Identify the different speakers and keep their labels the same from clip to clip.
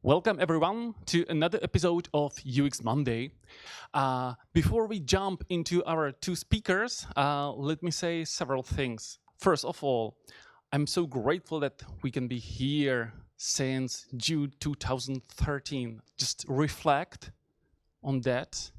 Speaker 1: Welcome everyone to another episode of UX Monday. Before we jump into our two speakers, let me say several things. First of all, I'm so grateful that we can be here since June 2013. Just reflect on that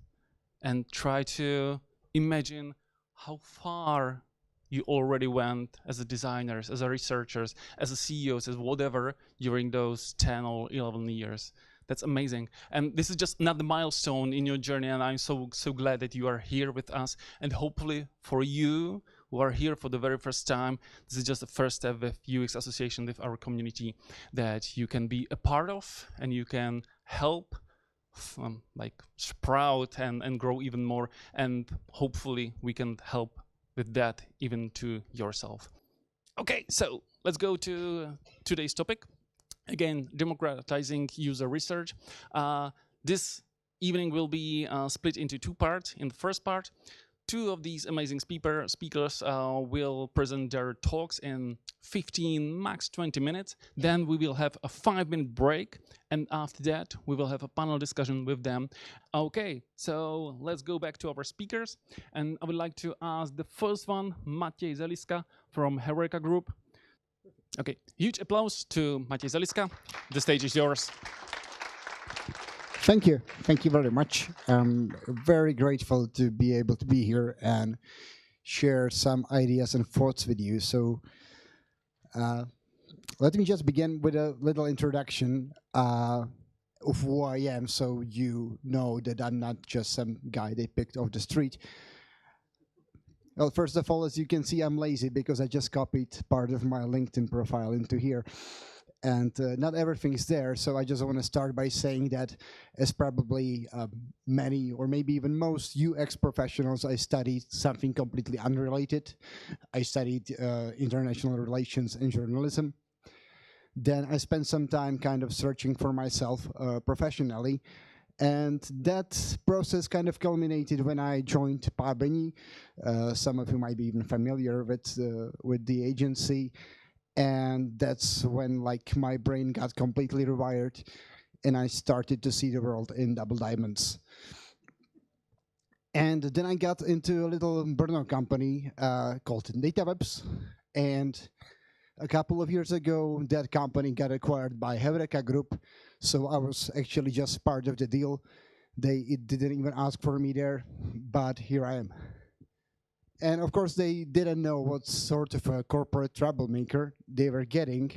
Speaker 1: and try to imagine how far you already went as a designers, as a researchers, as a CEOs, as whatever during those 10 or 11 years. That's amazing. And this is just another milestone in your journey, and I'm so glad that you are here with us. And hopefully for you who are here for the very first time, this is just the first step with UX Association, with our community that you can be a part of and you can help like sprout and grow even more. And hopefully we can help with that even to yourself. Okay, so let's go to today's topic. Again, democratizing user research. This evening will be split into two parts. In the first part, two of these amazing speakers will present their talks in 15, max 20 minutes. Then we will have a 5-minute break. And after that, we will have a panel discussion with them. Okay, so let's go back to our speakers. And I would like to ask the first one, Matej Zeliska from Heureka Group. Okay, huge applause to Matej Zeliska. The stage is yours.
Speaker 2: Thank you. Thank you very much. I'm very grateful to be able to be here and share some ideas and thoughts with you. So let me just begin with a little introduction of who I am, so you know that I'm not just some guy they picked off the street. Well, first of all, as you can see, I'm lazy because I just copied part of my LinkedIn profile into here. And not everything is there, so I just want to start by saying that as probably many or maybe even most UX professionals, I studied something completely unrelated. I studied international relations and journalism. Then I spent some time kind of searching for myself professionally, and that process kind of culminated when I joined Parbeni. Some of you might be even familiar with the agency. And that's when like my brain got completely rewired and I started to see the world in double diamonds. And then I got into a little Brno company called DataWebs. And a couple of years ago, that company got acquired by Heureka Group. So I was actually just part of the deal. They didn't even ask for me there, but here I am. And of course, they didn't know what sort of a corporate troublemaker they were getting,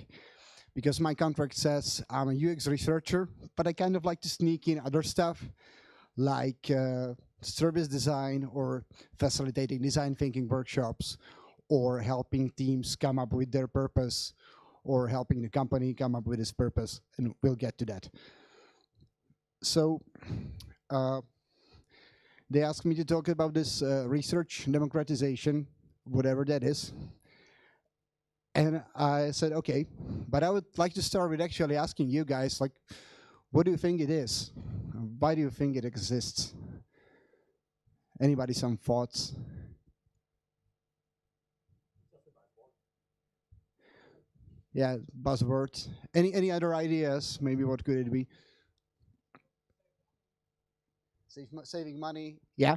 Speaker 2: because my contract says I'm a UX researcher, but I kind of like to sneak in other stuff like service design or facilitating design thinking workshops or helping teams come up with their purpose or helping the company come up with its purpose. And we'll get to that. So, they asked me to talk about this research democratization, whatever that is. And I said, okay, but I would like to start with actually asking you guys, like, what do you think it is? Why do you think it exists? Anybody some thoughts? Yeah, buzzword. Any other ideas? Maybe what could it be? Saving money, yeah.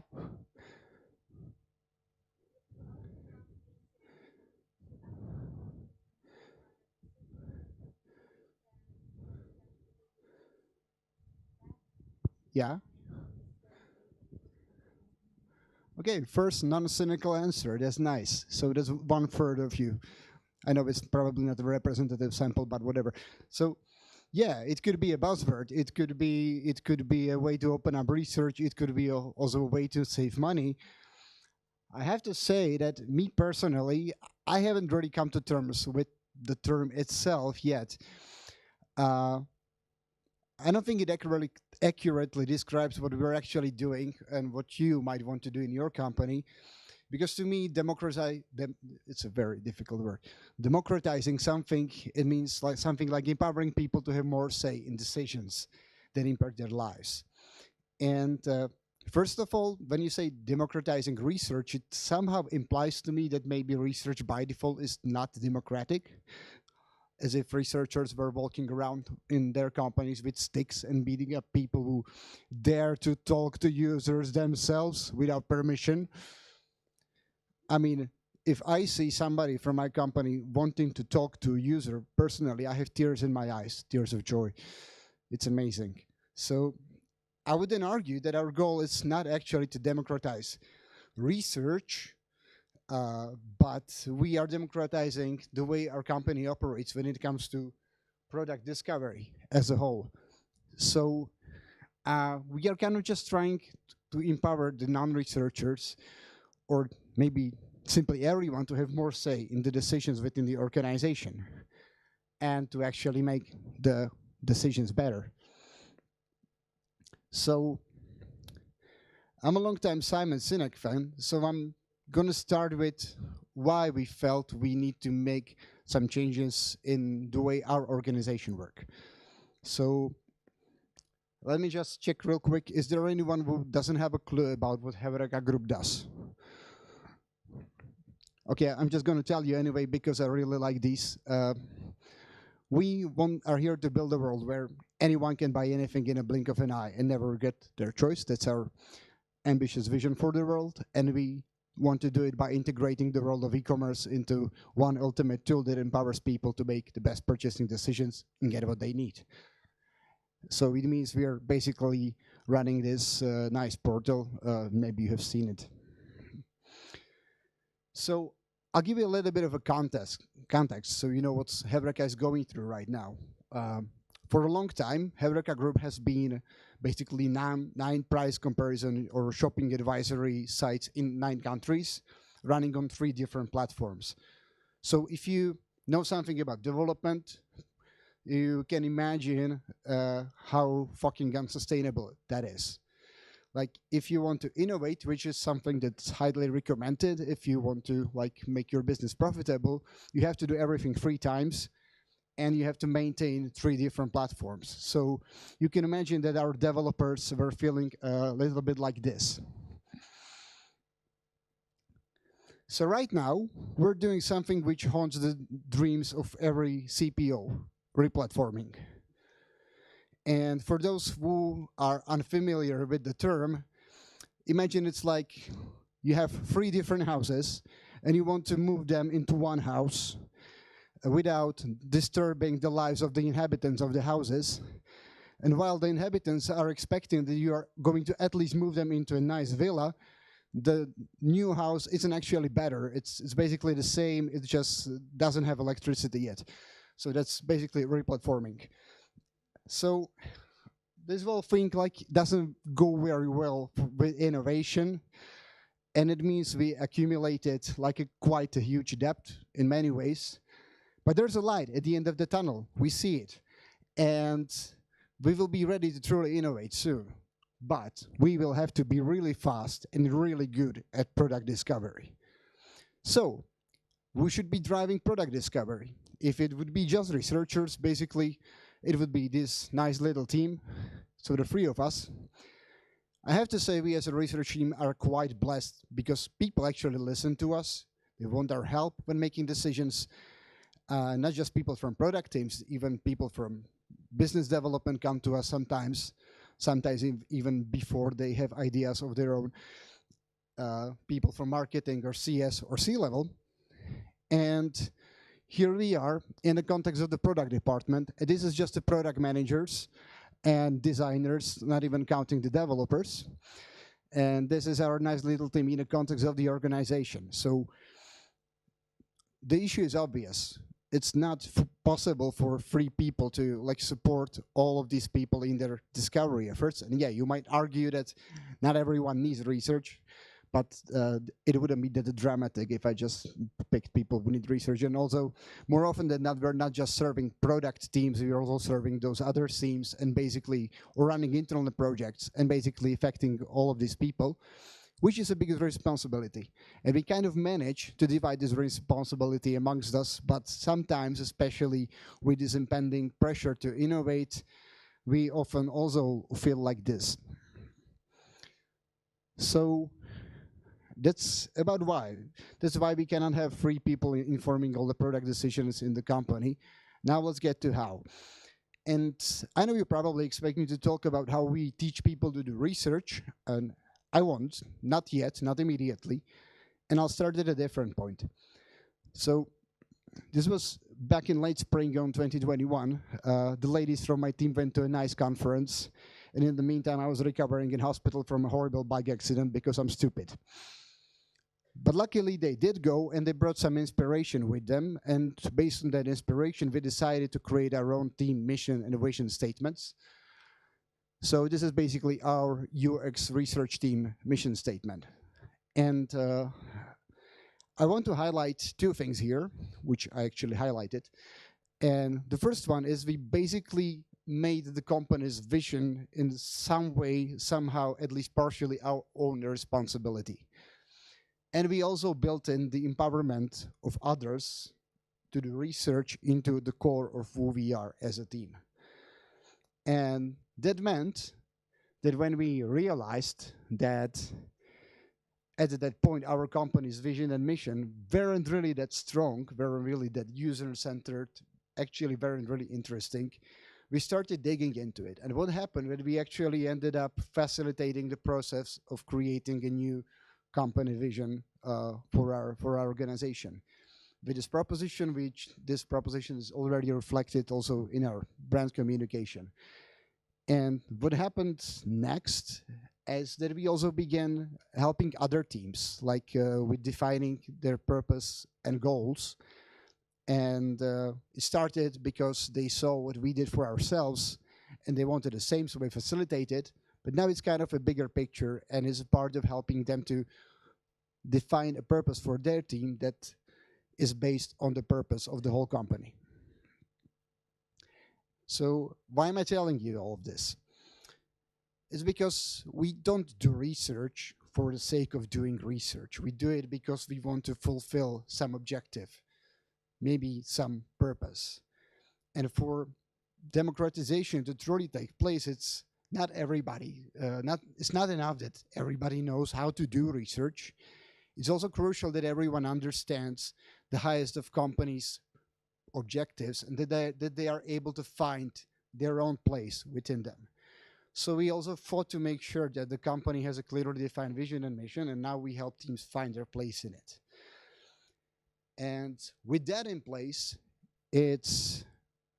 Speaker 2: Yeah. Okay, first non-cynical answer, that's nice. So that's 1/3 of you. I know it's probably not a representative sample, but whatever. So yeah, it could be a buzzword. It could be a way to open up research. It could be also a way to save money. I have to say that me personally, I haven't really come to terms with the term itself yet. I don't think it accurately describes what we're actually doing and what you might want to do in your company. Because to me, it's a very difficult word. Democratizing something, it means like something like empowering people to have more say in decisions that impact their lives. And first of all, when you say democratizing research, it somehow implies to me that maybe research by default is not democratic. as if researchers were walking around in their companies with sticks and beating up people who dare to talk to users themselves without permission. I mean, if I see somebody from my company wanting to talk to a user personally, I have tears in my eyes, tears of joy. It's amazing. So I would then argue that our goal is not actually to democratize research, but we are democratizing the way our company operates when it comes to product discovery as a whole. So we are kind of just trying to empower the non-researchers, or maybe simply everyone, to have more say in the decisions within the organization and to actually make the decisions better. So I'm a long-time Simon Sinek fan, so I'm going to start with why we felt we need to make some changes in the way our organization works. So let me just check real quick. Is there anyone who doesn't have a clue about what Heureka Group does? Okay, I'm just going to tell you anyway because I really like these. We are here to build a world where anyone can buy anything in a blink of an eye and never regret their choice. That's our ambitious vision for the world, and we want to do it by integrating the world of e-commerce into one ultimate tool that empowers people to make the best purchasing decisions and get what they need. So it means we are basically running this nice portal. Maybe you have seen it. So I'll give you a little bit of a context so you know what Heureka is going through right now. For a long time, Heureka Group has been basically nine price comparison or shopping advisory sites in 9 countries, running on 3 different platforms. So if you know something about development, you can imagine how fucking unsustainable that is. Like, if you want to innovate, which is something that's highly recommended, if you want to make your business profitable, you have to do everything 3 times, and you have to maintain 3 different platforms. So you can imagine that our developers were feeling a little bit like this. So right now, we're doing something which haunts the dreams of every CPO, replatforming. And for those who are unfamiliar with the term, imagine it's like you have 3 different houses and you want to move them into one house without disturbing the lives of the inhabitants of the houses. And while the inhabitants are expecting that you are going to at least move them into a nice villa, the new house isn't actually better. It's basically the same, it just doesn't have electricity yet. So that's basically replatforming. So this whole thing doesn't go very well with innovation, and it means we accumulated quite a huge debt in many ways. But there's a light at the end of the tunnel. We see it, and we will be ready to truly innovate soon. But we will have to be really fast and really good at product discovery. So we should be driving product discovery. If it would be just researchers, basically, it would be this nice little team, so the 3 of us. I have to say we as a research team are quite blessed because people actually listen to us. They want our help when making decisions. Not just people from product teams, even people from business development come to us sometimes even before they have ideas of their own. People from marketing or CS or C-level. And here we are in the context of the product department. This is just the product managers and designers, not even counting the developers. And this is our nice little team in the context of the organization. So the issue is obvious. It's not possible for 3 people to support all of these people in their discovery efforts. And yeah, you might argue that not everyone needs research, but it wouldn't be that dramatic if I just picked people who need research. And also, more often than not, we're not just serving product teams, we're also serving those other teams and basically running internal projects and basically affecting all of these people, which is a big responsibility. And we kind of manage to divide this responsibility amongst us, but sometimes, especially with this impending pressure to innovate, we often also feel like this. So that's about why. That's why we cannot have 3 people informing all the product decisions in the company. Now let's get to how. And I know you're probably expecting me to talk about how we teach people to do research, and I won't, not yet, not immediately. And I'll start at a different point. So this was back in late spring on 2021. The ladies from my team went to a nice conference, and in the meantime, I was recovering in hospital from a horrible bike accident because I'm stupid. But luckily they did go, and they brought some inspiration with them, and based on that inspiration we decided to create our own team mission and vision statements. So this is basically our UX research team mission statement. And I want to highlight two things here, which I actually highlighted. And the first one is we basically made the company's vision in some way, somehow, at least partially, our own responsibility. And we also built in the empowerment of others to do research into the core of who we are as a team. And that meant that when we realized that at that point our company's vision and mission weren't really that strong, weren't really that user-centered, actually weren't really interesting, we started digging into it. And what happened when we actually ended up facilitating the process of creating a new company vision for our organization. With this proposition, which this proposition is already reflected also in our brand communication. And what happened next is that we also began helping other teams, like with defining their purpose and goals. And it started because they saw what we did for ourselves, and they wanted the same, so we facilitated. But now it's kind of a bigger picture, and is a part of helping them to define a purpose for their team that is based on the purpose of the whole company. So why am I telling you all of this? It's because we don't do research for the sake of doing research. We do it because we want to fulfill some objective, maybe some purpose. And for democratization to truly take place, it's not everybody, it's not enough that everybody knows how to do research. It's also crucial that everyone understands the highest of companies' objectives, and that they are able to find their own place within them. So we also fought to make sure that the company has a clearly defined vision and mission, and now we help teams find their place in it. And with that in place, it's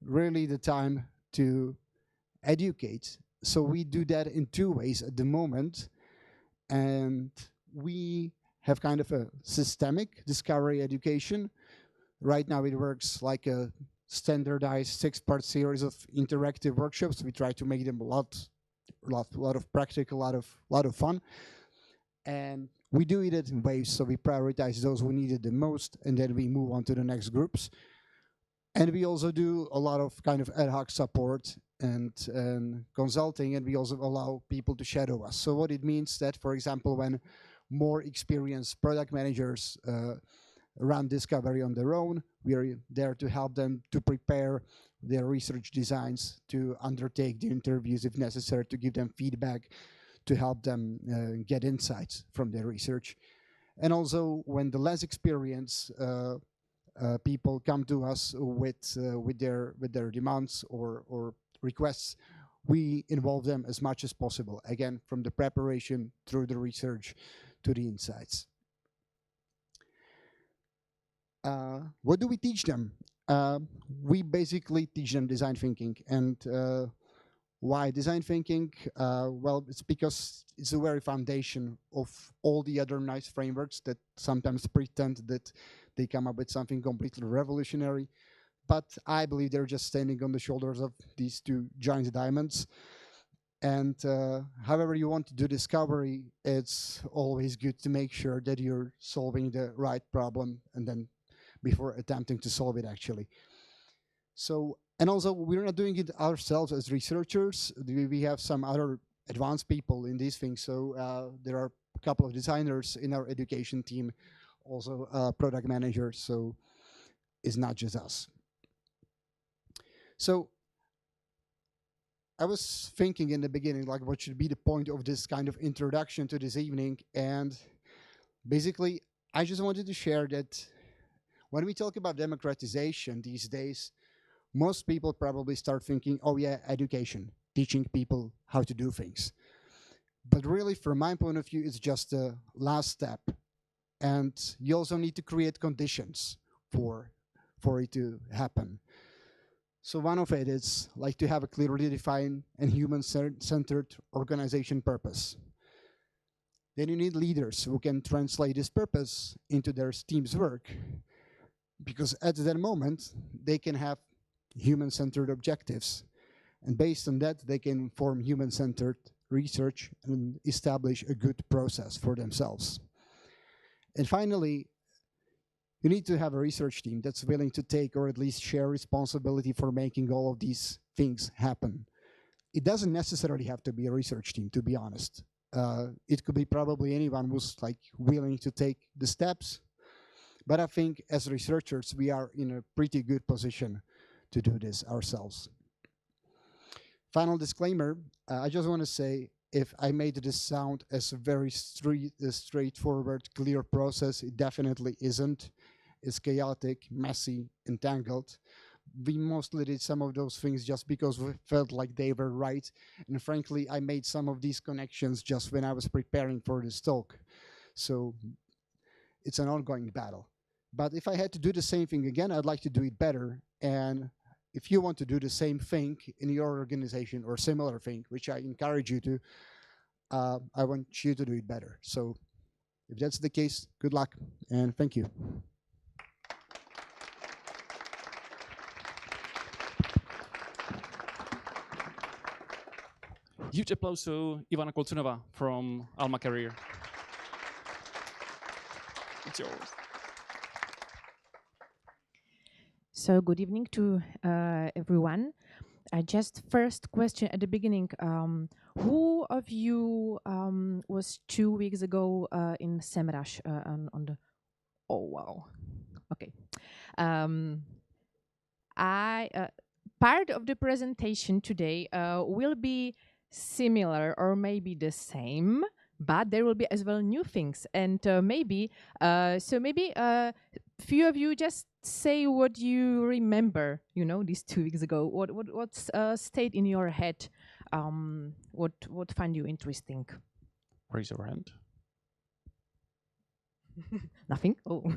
Speaker 2: really the time to educate. So we do that in two ways at the moment, and we have kind of a systemic discovery education. Right now it works like a standardized 6-part series of interactive workshops. We try to make them a lot of practical, a lot of fun. And we do it in waves, so we prioritize those who need it the most, and then we move on to the next groups. And we also do a lot of kind of ad hoc support and consulting, and we also allow people to shadow us. So what it means that, for example, when more experienced product managers run discovery on their own, we are there to help them to prepare their research designs, to undertake the interviews if necessary, to give them feedback, to help them get insights from their research. And also when the less experienced people come to us with their demands or requests, we involve them as much as possible, again, from the preparation through the research to the insights. What do we teach them? We basically teach them design thinking. And why design thinking? Well, it's because it's the very foundation of all the other nice frameworks that sometimes pretend that they come up with something completely revolutionary. But I believe they're just standing on the shoulders of these two giant diamonds. And however you want to do discovery, it's always good to make sure that you're solving the right problem, and then before attempting to solve it, actually. So, and also we're not doing it ourselves as researchers. We have some other advanced people in these things. So there are a couple of designers in our education team, also product managers. So it's not just us. So I was thinking in the beginning, like, what should be the point of this kind of introduction to this evening? And basically, I just wanted to share that when we talk about democratization these days, most people probably start thinking, oh yeah, education, teaching people how to do things. But really, from my point of view, it's just the last step. And you also need to create conditions for it to happen. So one of it is like to have a clearly defined and human-centered organization purpose. Then you need leaders who can translate this purpose into their team's work, because at that moment, they can have human-centered objectives. And based on that, they can form human-centered research and establish a good process for themselves. And finally, you need to have a research team that's willing to take or at least share responsibility for making all of these things happen. It doesn't necessarily have to be a research team, to be honest. It could be probably anyone who's like willing to take the steps. But I think as researchers, we are in a pretty good position to do this ourselves. Final disclaimer, I just want to say, if I made this sound as a very straightforward, clear process, it definitely isn't. It's chaotic, messy, entangled. We mostly did some of those things just because we felt like they were right. And frankly, I made some of these connections just when I was preparing for this talk. So it's an ongoing battle. But if I had to do the same thing again, I'd like to do it better. And if you want to do the same thing in your organization or similar thing, which I encourage you to, I want you to do it better. So if that's the case, good luck and thank you.
Speaker 1: Huge applause to Ivana Kolcunová from Alma Career. It's yours.
Speaker 3: So good evening to everyone. Just first question at the beginning. Who of you was 2 weeks ago in Semrush on the... Oh, wow. Okay. Part of the presentation today will be similar or maybe the same, but there will be as well new things. And maybe few of you just say what you remember, these 2 weeks ago. What's stayed in your head? What find you interesting?
Speaker 1: Raise your hand.
Speaker 3: Nothing? Oh.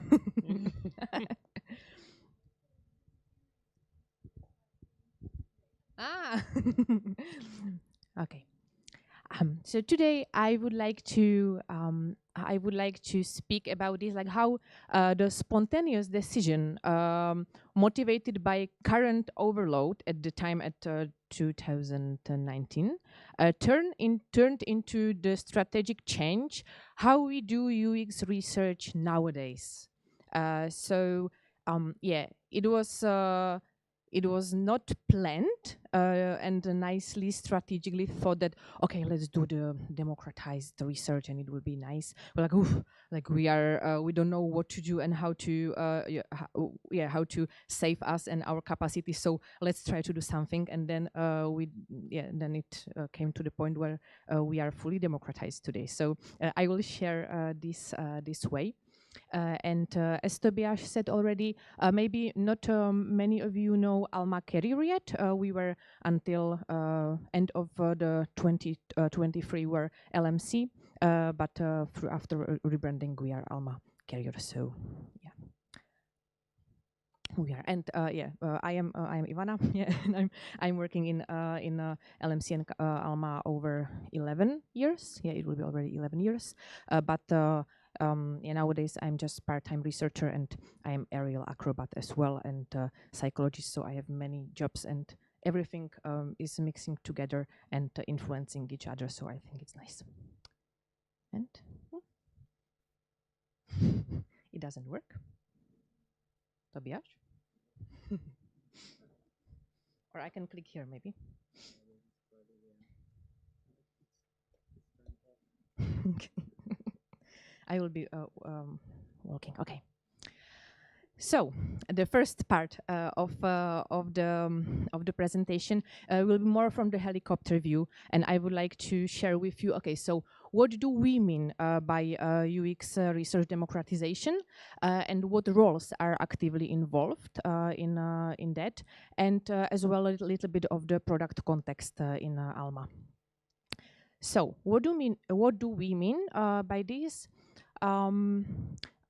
Speaker 3: Okay. So today I would like to speak about this, like how the spontaneous decision motivated by current overload at the time at 2019 turned into the strategic change how we do UX research nowadays. It was not planned and nicely strategically thought that, okay, let's do the democratized research and it will be nice. We're like, oof, like we don't know what to do and how to save us and our capacity. So let's try to do something. And then then it came to the point where we are fully democratized today. So I will share this way. As Tobiáš said already, maybe not many of you know Alma Career yet. We were until end of the 2023 were LMC, but after rebranding we are Alma Career. So yeah. We are, and I am Ivana. Yeah, and I'm working in LMC and Alma over 11 years. Yeah, it will be already 11 years. Nowadays I'm just part-time researcher and I am aerial acrobat as well and psychologist. So I have many jobs and everything is mixing together and influencing each other. So I think it's nice. And it doesn't work. Tobiáš? Or I can click here maybe. Okay. I will be working. Okay. So the first part of the presentation will be more from the helicopter view, and I would like to share with you. Okay, so what do we mean by UX research democratization, and what roles are actively involved in that, and as well a little bit of the product context in Alma. So what do we mean by this?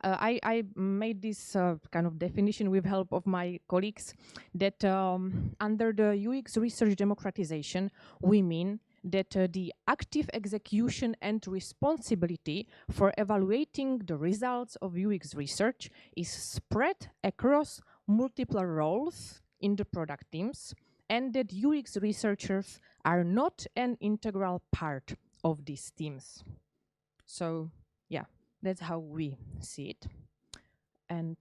Speaker 3: I made this kind of definition with help of my colleagues that under the UX research democratization, we mean that the active execution and responsibility for evaluating the results of UX research is spread across multiple roles in the product teams, and that UX researchers are not an integral part of these teams. So, yeah, that's how we see it. And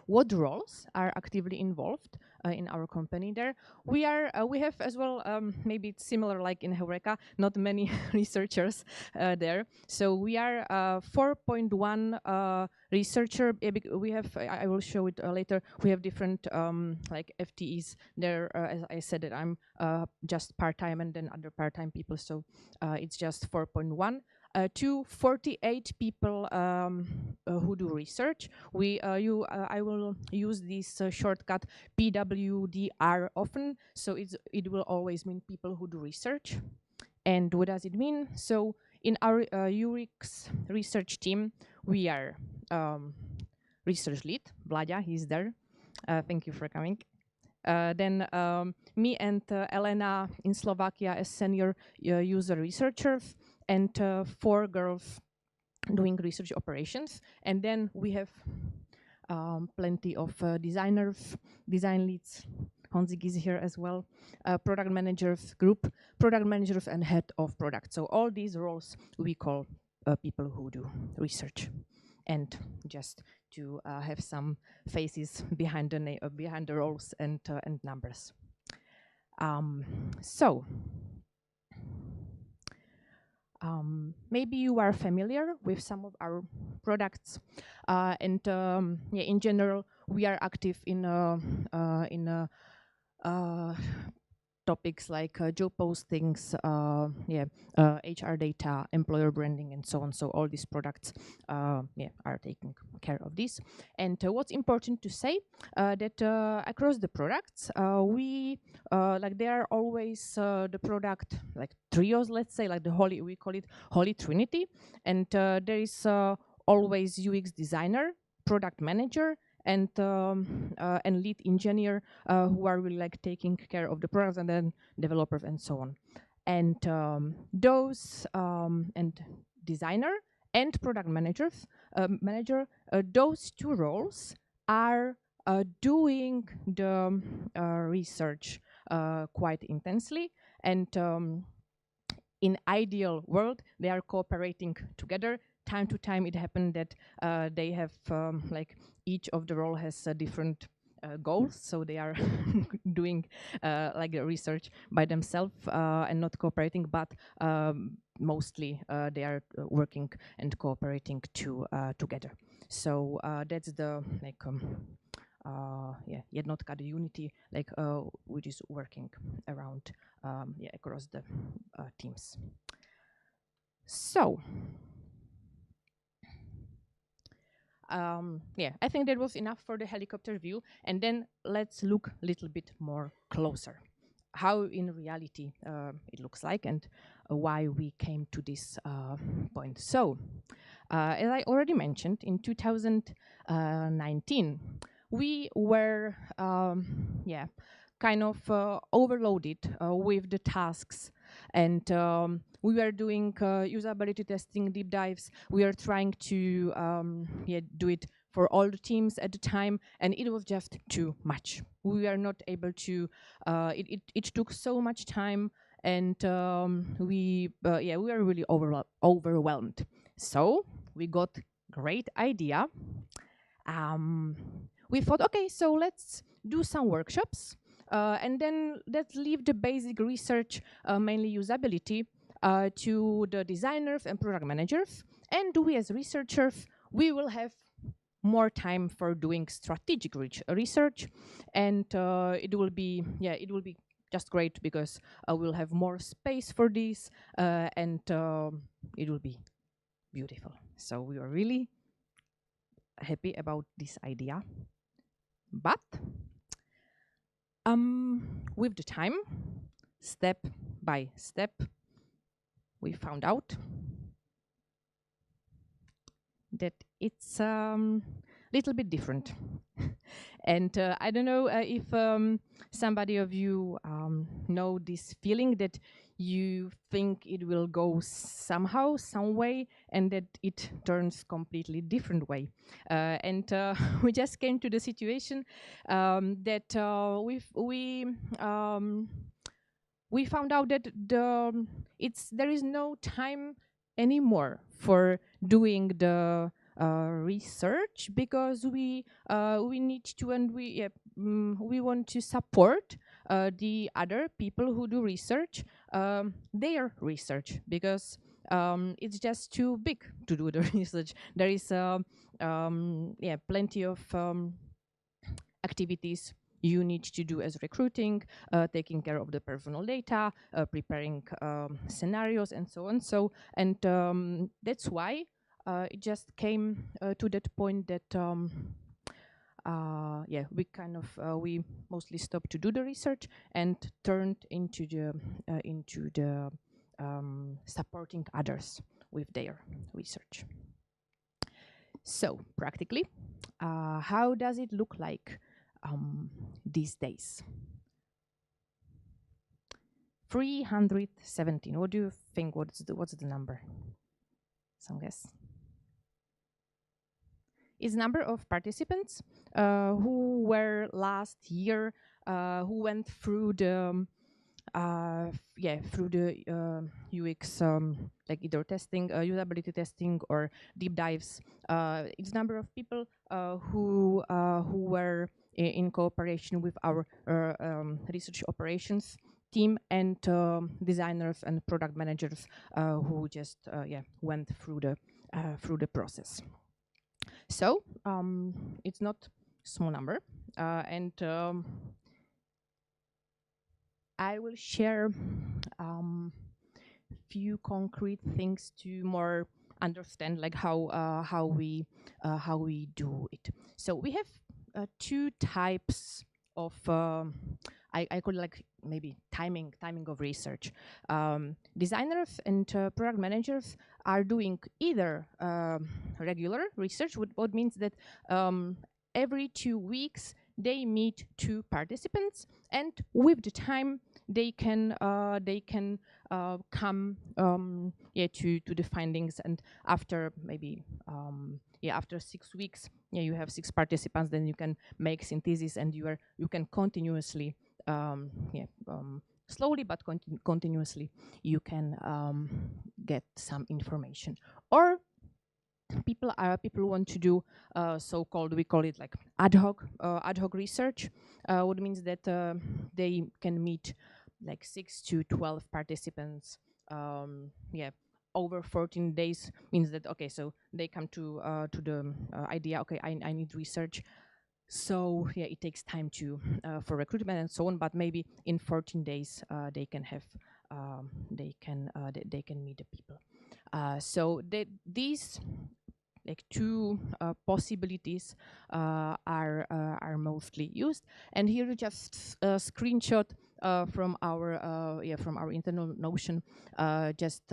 Speaker 3: what roles are actively involved in our company there? We have as well, maybe it's similar like in Heureka, not many researchers there. So we are 4.1 researcher. We have, I will show it later, we have different like FTEs there. As I said, that I'm just part-time and then other part-time people. So it's just 4.1. To 48 people who do research. I will use this shortcut PWDR often, so it will always mean people who do research. And what does it mean? So in our UX research team, we are research lead, Vlaďa, he's there. Thank you for coming. Then me and Elena in Slovakia as senior user researchers, and 4 girls doing research operations. And then we have plenty of designers, design leads. Honzik is here as well. Product managers, group product managers, and head of product. So all these roles we call people who do research. And just to have some faces behind the roles and numbers. Maybe you are familiar with some of our products, and yeah, in general, we are active in topics like job postings, HR data, employer branding, and so on. So all these products, are taking care of this. And what's important to say that across the products, we like there are always the product like trios, let's say, like we call it Holy Trinity, and there is always UX designer, product manager, and lead engineer who are really like taking care of the products, and then developers and so on. And those and designer and product manager, those 2 roles are doing the research quite intensely, and in ideal world they are cooperating together. Time to time it happened that they have like each of the role has different goals, so they are doing like research by themselves and not cooperating, but mostly they are working and cooperating together. So that's the like jednotka, the unity, like which is working around across the teams. So I think that was enough for the helicopter view, and then let's look a little bit more closer how in reality it looks like, and why we came to this point. So as I already mentioned, in 2019 we were kind of overloaded with the tasks, and we were doing usability testing, deep dives. We are trying to do it for all the teams at the time, and it was just too much. We were not able to. It took so much time, and we were really overwhelmed. So we got great idea. We thought, okay, so let's do some workshops, and then let's leave the basic research, mainly usability, to the designers and product managers, and we as researchers, we will have more time for doing strategic research, and it will be just great because we'll have more space for this, and it will be beautiful. So we are really happy about this idea, but with the time, step by step, we found out that it's little bit different. And I don't know if somebody of you know this feeling that you think it will go somehow, some way, and that it turns completely different way. And we just came to the situation that we found out that there is no time anymore for doing the research, because we need to, and we want to support the other people who do research, their research, because it's just too big to do the research. There is plenty of activities you need to do as recruiting, taking care of the personal data, preparing scenarios, and so on. So, and that's why it just came to that point that we mostly stopped to do the research and turned into the supporting others with their research. So practically, how does it look like these days? 317. What do you think? What's the number? Some guess. Is number of participants who were last year who went through the UX like either testing, usability testing, or deep dives. It's number of people who were in cooperation with our research operations team, and designers and product managers who just went through the process. So it's not small number, and I will share few concrete things to more understand like how we do it. So we have two types of I call it like maybe timing of research. Designers and product managers are doing either regular research, what means that every 2 weeks they meet 2 participants, and with the time they can come to the findings, and after maybe after 6 weeks you have 6 participants, then you can make synthesis, and you can continuously slowly but continuously you can get some information. Or people want to do so-called, we call it like ad hoc research, what means that they can meet like 6 to 12 participants over 14 days, means that okay, so they come to the idea, okay, I need research. So it takes time to for recruitment and so on, but maybe in 14 days they can have they can meet the people. So these like 2 possibilities are mostly used, and here is just a screenshot from our internal Notion. Just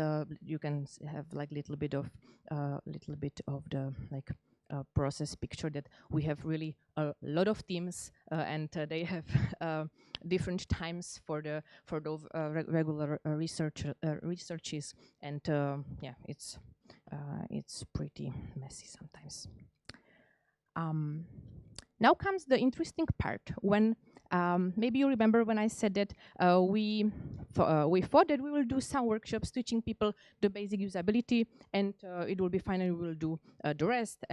Speaker 3: you can have like little bit of the like process picture, that we have really a lot of teams, and they have different times for those regular researches, and it's pretty messy sometimes. Now comes the interesting part, when maybe you remember when I said that we thought that we will do some workshops teaching people the basic usability, and it will be fine, and we will do the rest.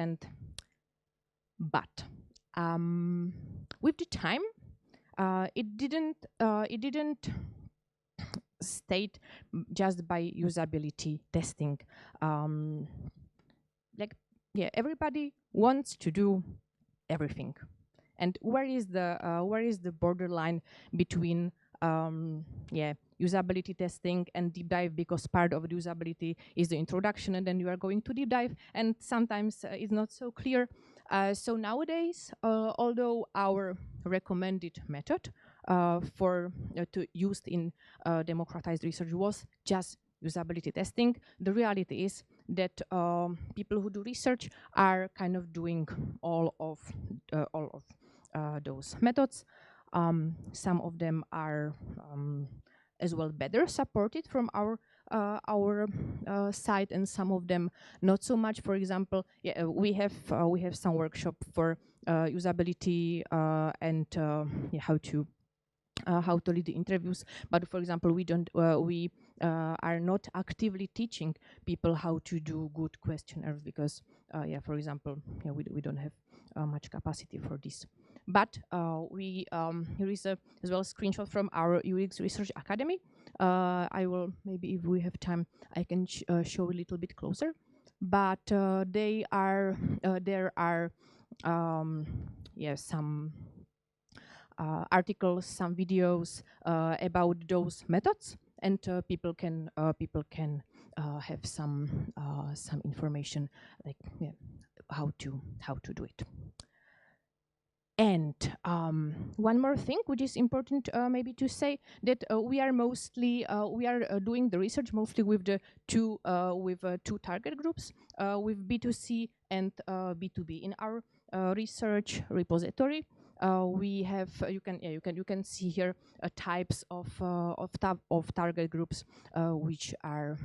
Speaker 3: But with the time, it didn't state just by usability testing. Like yeah, everybody wants to do everything. And where is the borderline between yeah, usability testing and deep dive, because part of the usability is the introduction and then you are going to deep dive, and sometimes it's not so clear. So nowadays, although our recommended method to used in democratized research was just usability testing, the reality is that people who do research are kind of doing all of those methods. Some of them are as well better supported from our side, and some of them not so much. For example, yeah, we have some workshop for usability and yeah, how to lead the interviews. But for example, we are not actively teaching people how to do good questionnaires because, yeah, for example, yeah, we don't have much capacity for this. But here is as well a screenshot from our UX Research Academy. I will, maybe if we have time, I can show a little bit closer. But there are yeah, some articles, some videos about those methods, and people can have some information, like, yeah, how to do it. And one more thing, which is important maybe to say, that we are mostly doing the research mostly with the two target groups, with B2C and B2B. In our research repository, we have you can see here types of target groups which are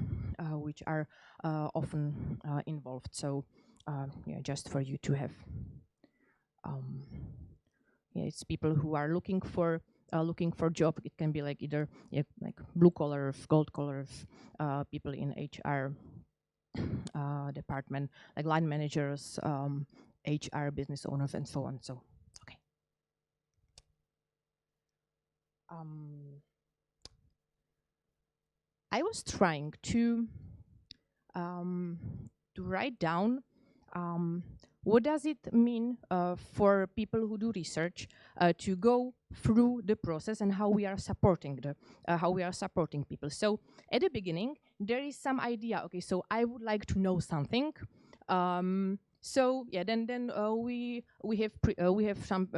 Speaker 3: often involved. So yeah, just for you to have. Yeah, it's people who are looking for job. It can be like either, yeah, like blue collar, gold collar, people in HR department, like line managers, HR business owners, and so on. So okay. I was trying to write down what does it mean for people who do research to go through the process, and how we are supporting people. So at the beginning, there is some idea. Okay, so I would like to know something. So yeah, then we have some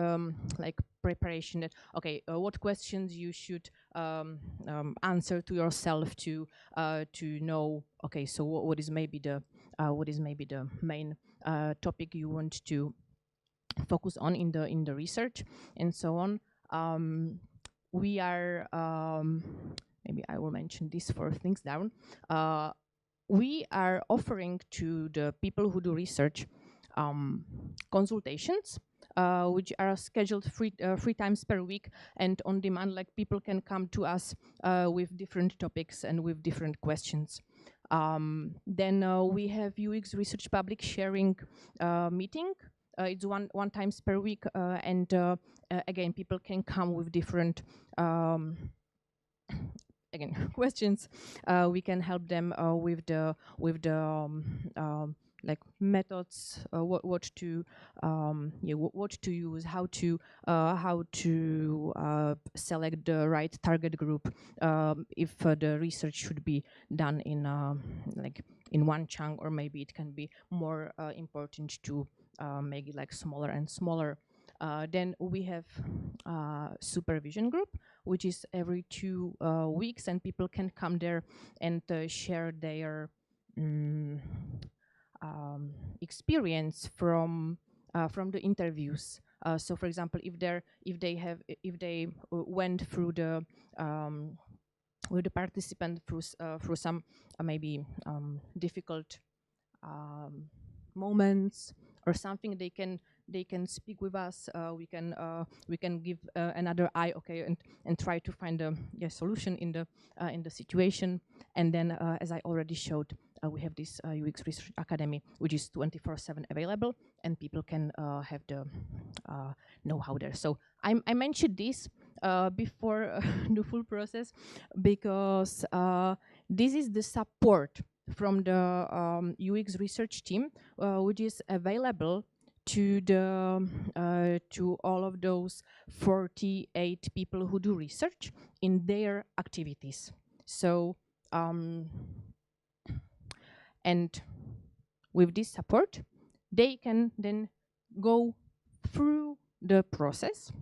Speaker 3: like preparation that, okay, what questions you should answer to yourself to know. Okay, so what is maybe the main topic you want to focus on in the research, and so on. We are maybe I will mention these 4 things down. We are offering to the people who do research consultations, which are scheduled 3 times per week and on demand. Like, people can come to us with different topics and with different questions. Then we have UX Research Public Sharing meeting. It's one times per week, and again, people can come with different again questions. We can help them with the like methods, what to use, how to select the right target group, if the research should be done in like in one chunk, or maybe it can be more important to make it like smaller and smaller. Then we have supervision group, which is every 2 weeks, and people can come there and share their experience from the interviews. So, for example, if they went through the with the participant through some maybe difficult moments or something, they can speak with us. We can give another eye, okay, and try to find a solution in the situation. And then, as I already showed, we have this UX Research Academy, which is 24/7 available, and people can have the know-how there. So I mentioned this before the full process, because this is the support from the UX research team, which is available to the to all of those 48 people who do research in their activities. So and with this support, they can then go through the process.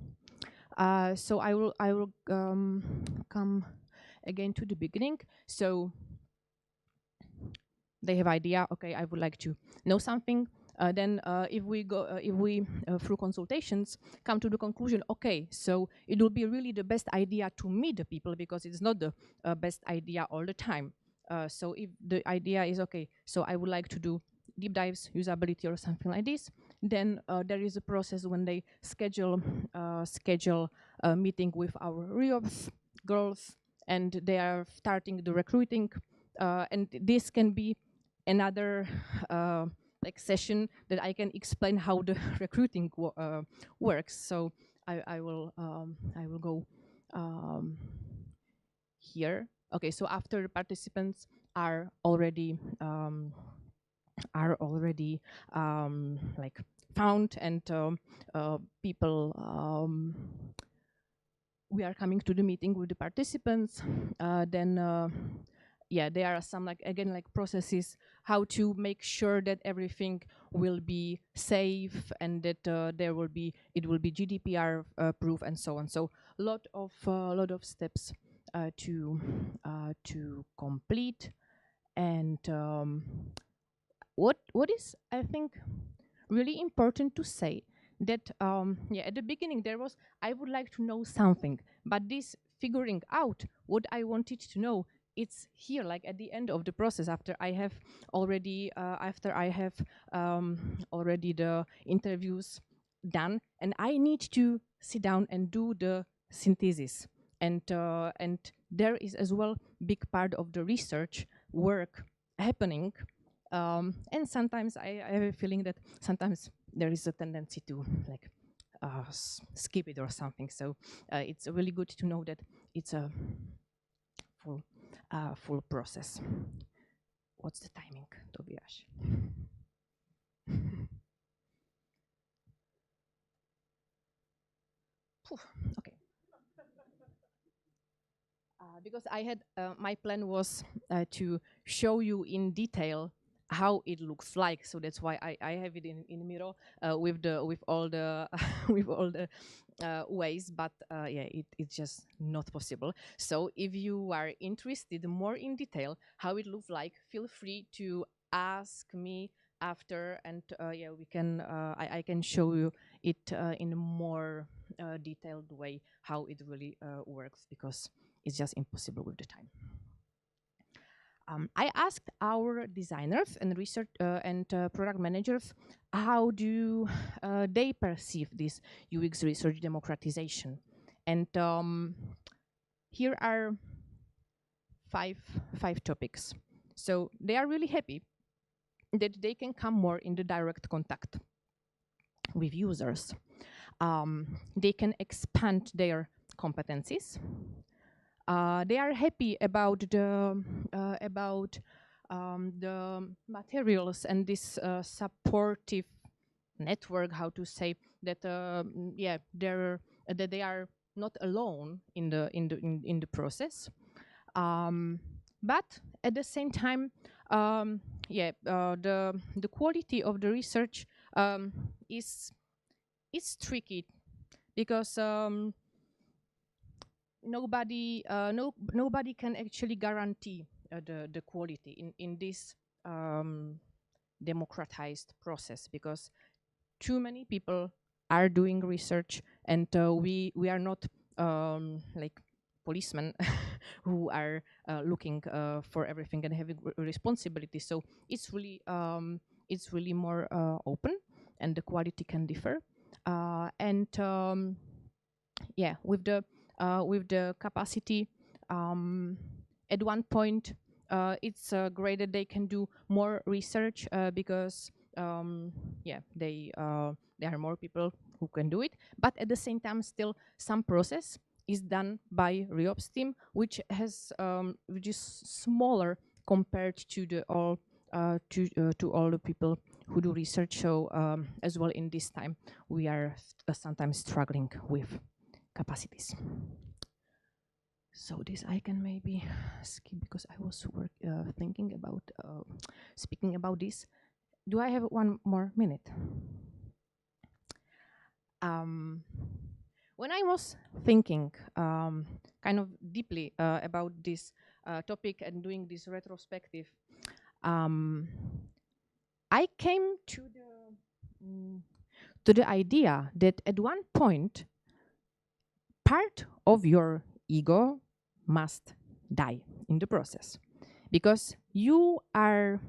Speaker 3: So I will come again to the beginning. So they have idea. Okay, I would like to know something. Then if we through consultations come to the conclusion, okay, so it will be really the best idea to meet the people, because it's not the best idea all the time. So if the idea is okay, so I would like to do deep dives, usability, or something like this, then there is a process when they schedule a meeting with our REOPS girls, and they are starting the recruiting, and this can be another like session that I can explain how the recruiting works. So I will go here. Okay, so after participants are already like found, and people we are coming to the meeting with the participants, then yeah, there are some like processes how to make sure that everything will be safe, and that it will be GDPR proof, and so on. So lot of steps to complete. And what is, I think, really important to say, that yeah, at the beginning there was, I would like to know something, but this figuring out what I wanted to know, it's here, like at the end of the process, after I have already already the interviews done, and I need to sit down and do the synthesis. And there is as well big part of the research work happening. And sometimes I have a feeling that sometimes there is a tendency to like skip it or something. So it's really good to know that it's a full process. What's the timing, Tobiáš? Okay. Because I had my plan was to show you in detail how it looks like, so that's why I have it in Miro with all the with all the ways, but yeah, it's just not possible. So if you are interested more in detail how it looks like, feel free to ask me after, and yeah, we can I can show you it in a more detailed way how it really works, because it's just impossible with the time. I asked our designers and research and product managers how do they perceive this UX research democratization, and here are five topics. So they are really happy that they can come more in the direct contact with users. They can expand their competencies. They are happy about the materials and this supportive network. How to say that? Yeah, that they are not alone in the process. But at the same time, yeah, the quality of the research is tricky, because nobody can actually guarantee the quality in this democratized process, because too many people are doing research, and we are not like policemen who are looking for everything and having responsibility. So it's really more open, and the quality can differ. And yeah, with the capacity, at one point it's great that they can do more research, because yeah, there are more people who can do it, but at the same time still some process is done by REOPS team, which is smaller compared to the all to all the people who do research. So as well in this time, we are sometimes struggling with capacities. So this I can maybe skip because I was thinking about speaking about this. Do I have 1 more minute? When I was thinking kind of deeply about this topic and doing this retrospective, I came to the idea that at one point, part of your ego must die in the process, because you are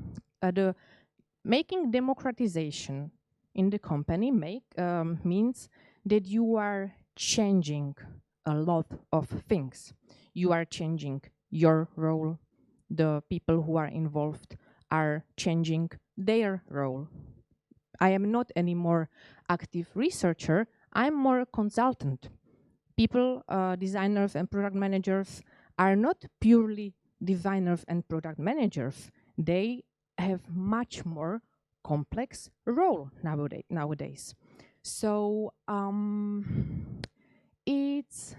Speaker 3: making democratization in the company means that you are changing a lot of things. You are changing your role. The people who are involved are changing their role. I am not anymore active researcher. I'm more a consultant. People, designers and product managers are not purely designers and product managers. They have much more complex role nowadays. So it's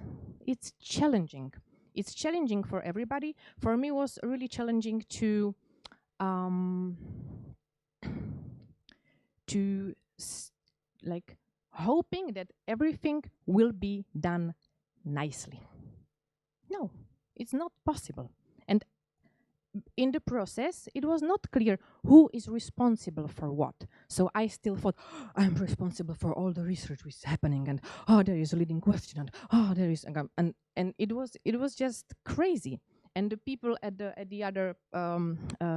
Speaker 3: challenging. It's challenging for everybody. For me, it was really challenging to like hoping that everything will be done nicely. No, it's not possible. And in the process, it was not clear who is responsible for what. So I still thought, I'm responsible for all the research which is happening, and there is a leading question, and there is, and it was just crazy. And the people at the other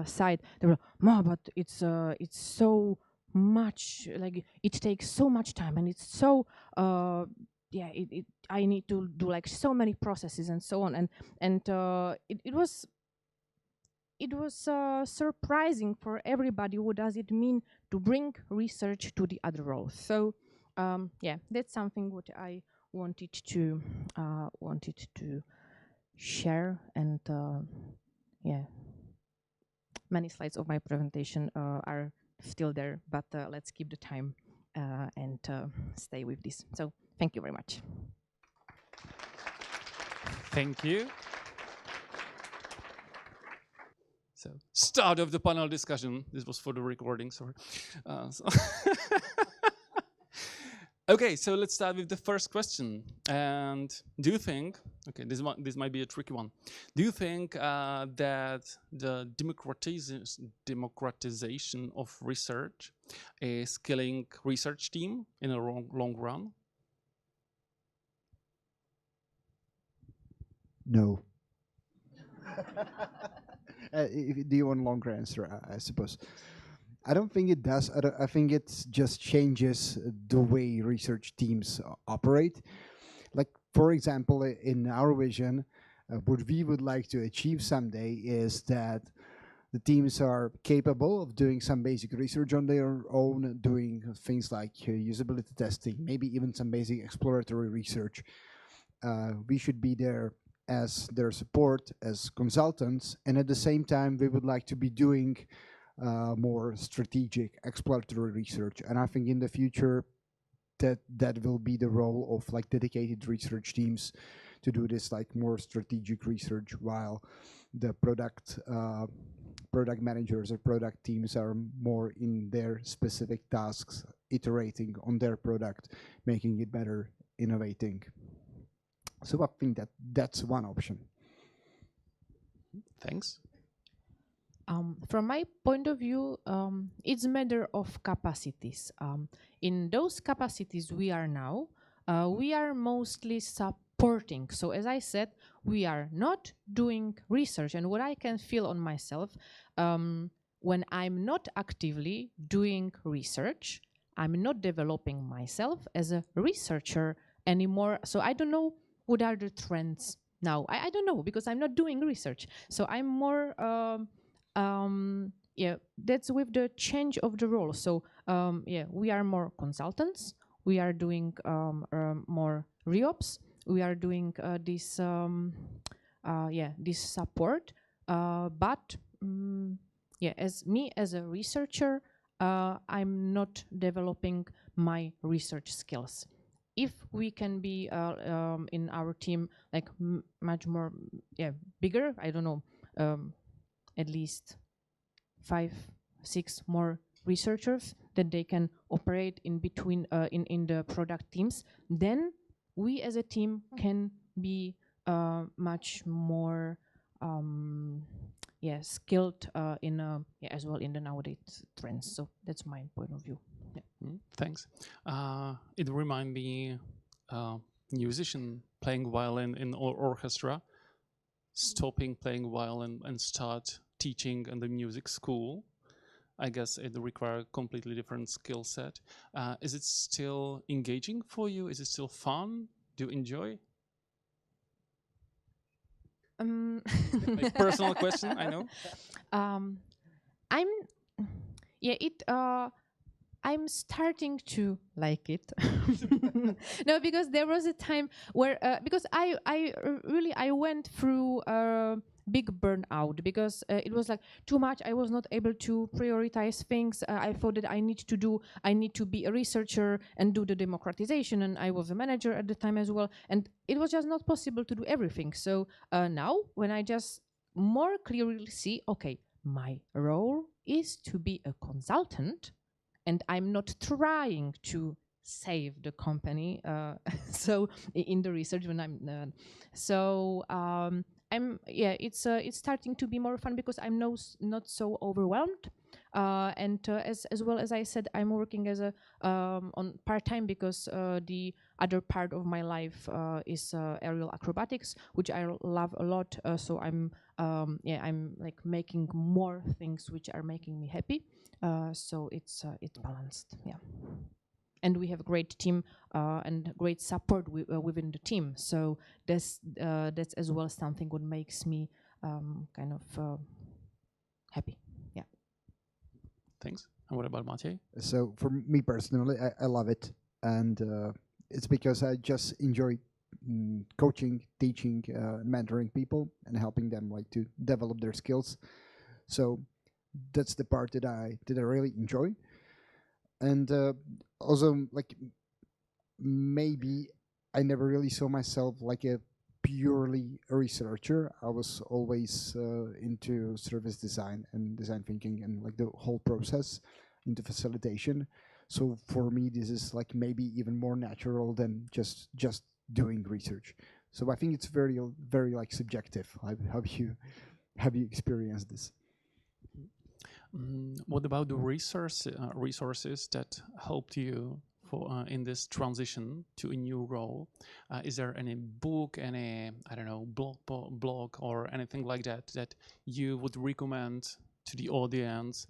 Speaker 3: side, they were, but it's so much, like it takes so much time, and it's so I need to do like so many processes and so on, and it was surprising for everybody. What does it mean to bring research to the other role? So that's something what I wanted to share. And many slides of my presentation are still there, but let's keep the time and stay with this. So thank you very much.
Speaker 1: Thank you. So, start of the panel discussion. This was for the recording, sorry. Okay, so let's start with the first question. And do you think, okay, this might be a tricky one. Do you think that the democratization of research is killing research team in a long run?
Speaker 2: No. Do you want a longer answer, I suppose? I don't think it does. I think it just changes the way research teams operate. Like, for example, in our vision, what we would like to achieve someday is that the teams are capable of doing some basic research on their own, doing things like usability testing, maybe even some basic exploratory research. We should be there as their support, as consultants, and at the same time, we would like to be doing more strategic exploratory research. And I think in the future that will be the role of like dedicated research teams to do this like more strategic research, while the product managers or product teams are more in their specific tasks, iterating on their product, making it better, innovating. So I think that's one option.
Speaker 1: Thanks.
Speaker 3: From my point of view, it's a matter of capacities. In those capacities we are now, we are mostly supporting. So as I said, we are not doing research. And what I can feel on myself, when I'm not actively doing research, I'm not developing myself as a researcher anymore. So I don't know what are the trends now. I don't know, because I'm not doing research. So I'm more... that's with the change of the role. So we are more consultants. We are doing more reops. We are doing this support. But as me as a researcher, I'm not developing my research skills. If we can be in our team like much more bigger, I don't know, at least 5, 6 more researchers that they can operate in between in the product teams, then we as a team can be much more skilled in as well in the nowadays trends. So that's my point of view.
Speaker 1: Thanks. It reminds me musician playing violin in orchestra, stopping playing violin and start teaching in the music school. I guess it requires a completely different skill set. Is it still engaging for you? Is it still fun? Do you enjoy? Like personal question, I know.
Speaker 3: I'm starting to like it. No, because there was a time where because I went through a big burnout because it was like too much. I was not able to prioritize things. I thought that I need to be a researcher and do the democratization, and I was a manager at the time as well, and it was just not possible to do everything. So now when I just more clearly see, okay, my role is to be a consultant, and I'm not trying to save the company. So in the research when I'm it's starting to be more fun because I'm not so overwhelmed. And as well as I said, I'm working as a on part-time because the other part of my life is aerial acrobatics, which I love a lot. So I'm like making more things which are making me happy. So it's balanced, yeah. And we have a great team and great support within the team. So that's as well something what makes me kind of happy. Yeah.
Speaker 1: Thanks. And what about Matej?
Speaker 2: So for me personally, I love it, and it's because I just enjoy coaching, teaching, mentoring people, and helping them like to develop their skills. So that's the part that I really enjoy. And also, like, maybe I never really saw myself like a purely a researcher. I was always into service design and design thinking and like the whole process, into facilitation. So for me, this is like maybe even more natural than just doing research. So I think it's very like subjective. Have you experienced this?
Speaker 1: What about the resources that helped you for in this transition to a new role? Is there any book, any blog or anything like that you would recommend to the audience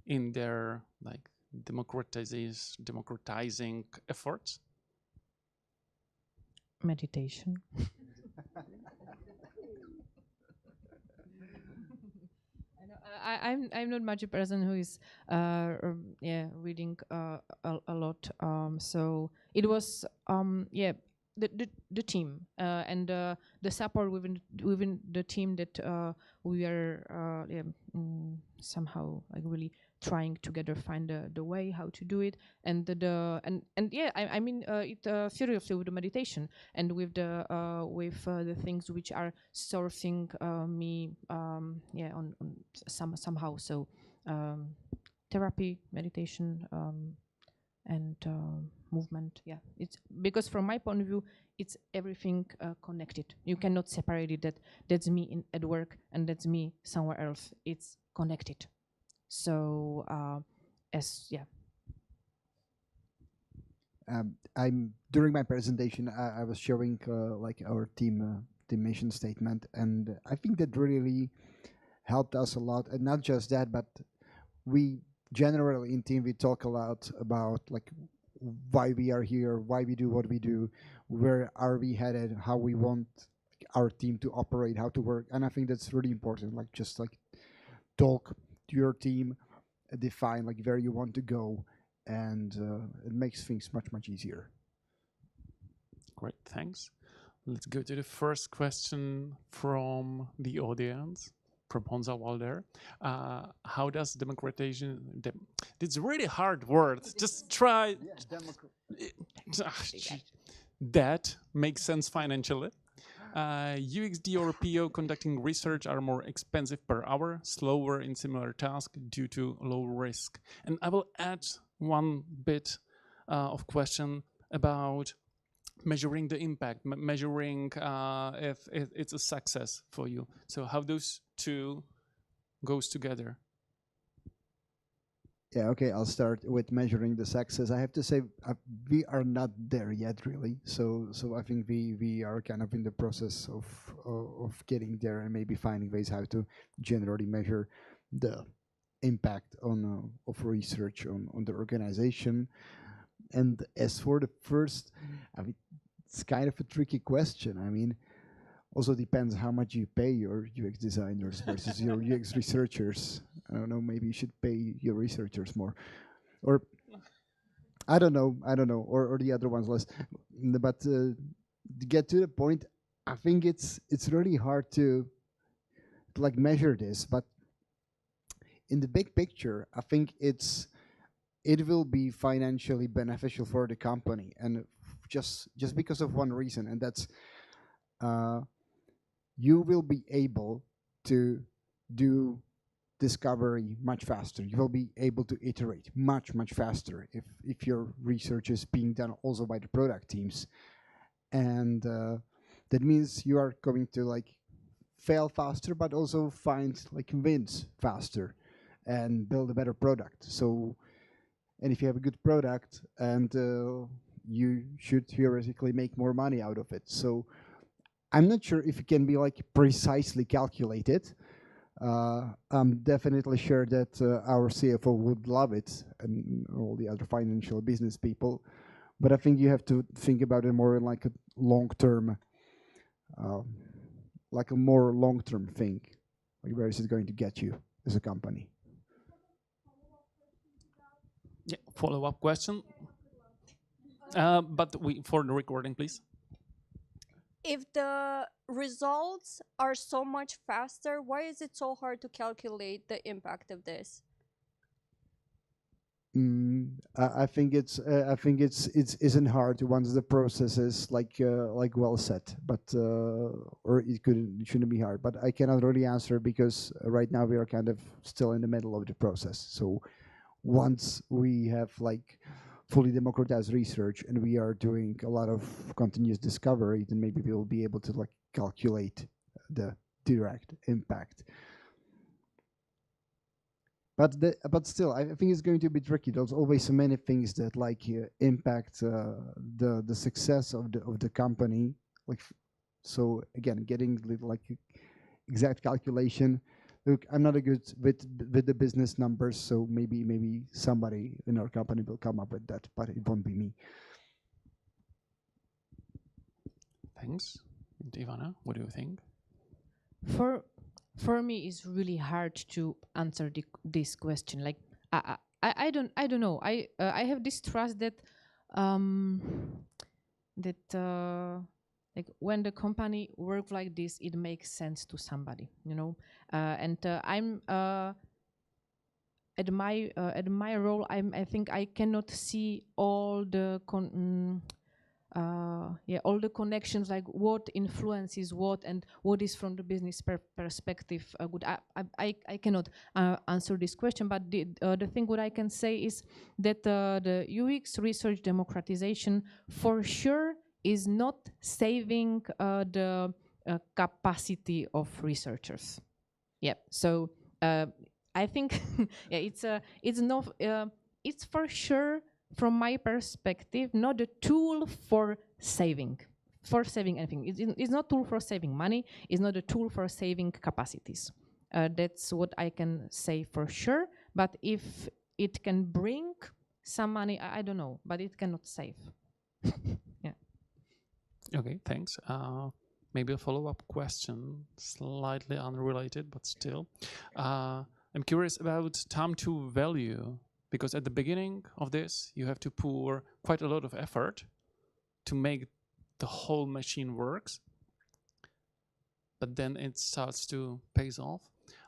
Speaker 1: in their like democratizing efforts?
Speaker 3: Meditation. I'm not much a person who is reading a lot. So it was the team and the support within the team that we are somehow like really trying together find the way how to do it, and I mean it seriously with the meditation and with the things which are sourcing me on somehow. So therapy, meditation, and movement. Yeah, it's because from my point of view, it's everything connected. You cannot separate it. That's me at work and that's me somewhere else. It's connected. So
Speaker 2: I'm during my presentation, I was showing like our team mission statement, and I think that really helped us a lot. And not just that, but we generally in team we talk a lot about like why we are here, why we do what we do, where are we headed, how we want our team to operate, how to work. And I think that's really important. Like just like talk to your team, define like where you want to go, and it makes things much easier.
Speaker 1: Great, thanks. Let's go to the first question from the audience. from Honza Walder. How does democratization? It's a really hard word. Just try. That makes sense financially. UXD or PO conducting research are more expensive per hour, slower in similar tasks due to low risk. And I will add one bit of question about measuring the impact, measuring if it's a success for you. So how those two goes together?
Speaker 2: Yeah, okay, I'll start with measuring the success. I have to say, we are not there yet, really. So I think we are kind of in the process of getting there and maybe finding ways how to generally measure the impact on of research on the organization. And as for the first, I mean, it's kind of a tricky question. I mean, also depends how much you pay your UX designers versus your UX researchers. I don't know, maybe you should pay your researchers more. Or, I don't know, or the other ones less. But to get to the point, I think it's really hard to like measure this, but in the big picture, I think it will be financially beneficial for the company, and just because of one reason, and that's you will be able to do discovery much faster. You will be able to iterate much faster if your research is being done also by the product teams, and that means you are going to like fail faster, but also find like wins faster and build a better product. So, and if you have a good product, and you should theoretically make more money out of it. So I'm not sure if it can be like precisely calculated. I'm definitely sure that our CFO would love it, and all the other financial business people. But I think you have to think about it more in like a long-term, like a more long-term thing. Like, where is it going to get you as a company?
Speaker 1: Yeah, follow-up question. But for the recording, please.
Speaker 4: If the results are so much faster, why is it so hard to calculate the impact of this?
Speaker 2: I think it's isn't hard once the process is like well set, but or it shouldn't be hard. But I cannot really answer because right now we are kind of still in the middle of the process. So once we have like fully democratized research and we are doing a lot of continuous discovery, then maybe we'll be able to like calculate the direct impact. But still, I think it's going to be tricky. There's always so many things that like impact the success of the company. Like, so again, getting like exact calculation. Look, I'm not a good with the business numbers, so maybe somebody in our company will come up with that, but it won't be me.
Speaker 1: Thanks. And Ivana, what do you think?
Speaker 3: For me, it's really hard to answer this question. Like I don't know. I have this trust that like when the company work like this, it makes sense to somebody, you know. And I'm at my role. I think I cannot see all the all the connections, like what influences what and what is from the business perspective good. I cannot answer this question, but the thing what I can say is that the UX research democratization for sure is not saving the capacity of researchers. Yeah, so I think yeah, it's for sure, from my perspective, not a tool for saving anything. It's not a tool for saving money. It's not a tool for saving capacities. That's what I can say for sure. But if it can bring some money, I don't know, but it cannot save. Yeah.
Speaker 1: Okay, thanks. Maybe a follow-up question, slightly unrelated, but still. I'm curious about time to value. Because at the beginning of this, you have to pour quite a lot of effort to make the whole machine works. But then it starts to pay off.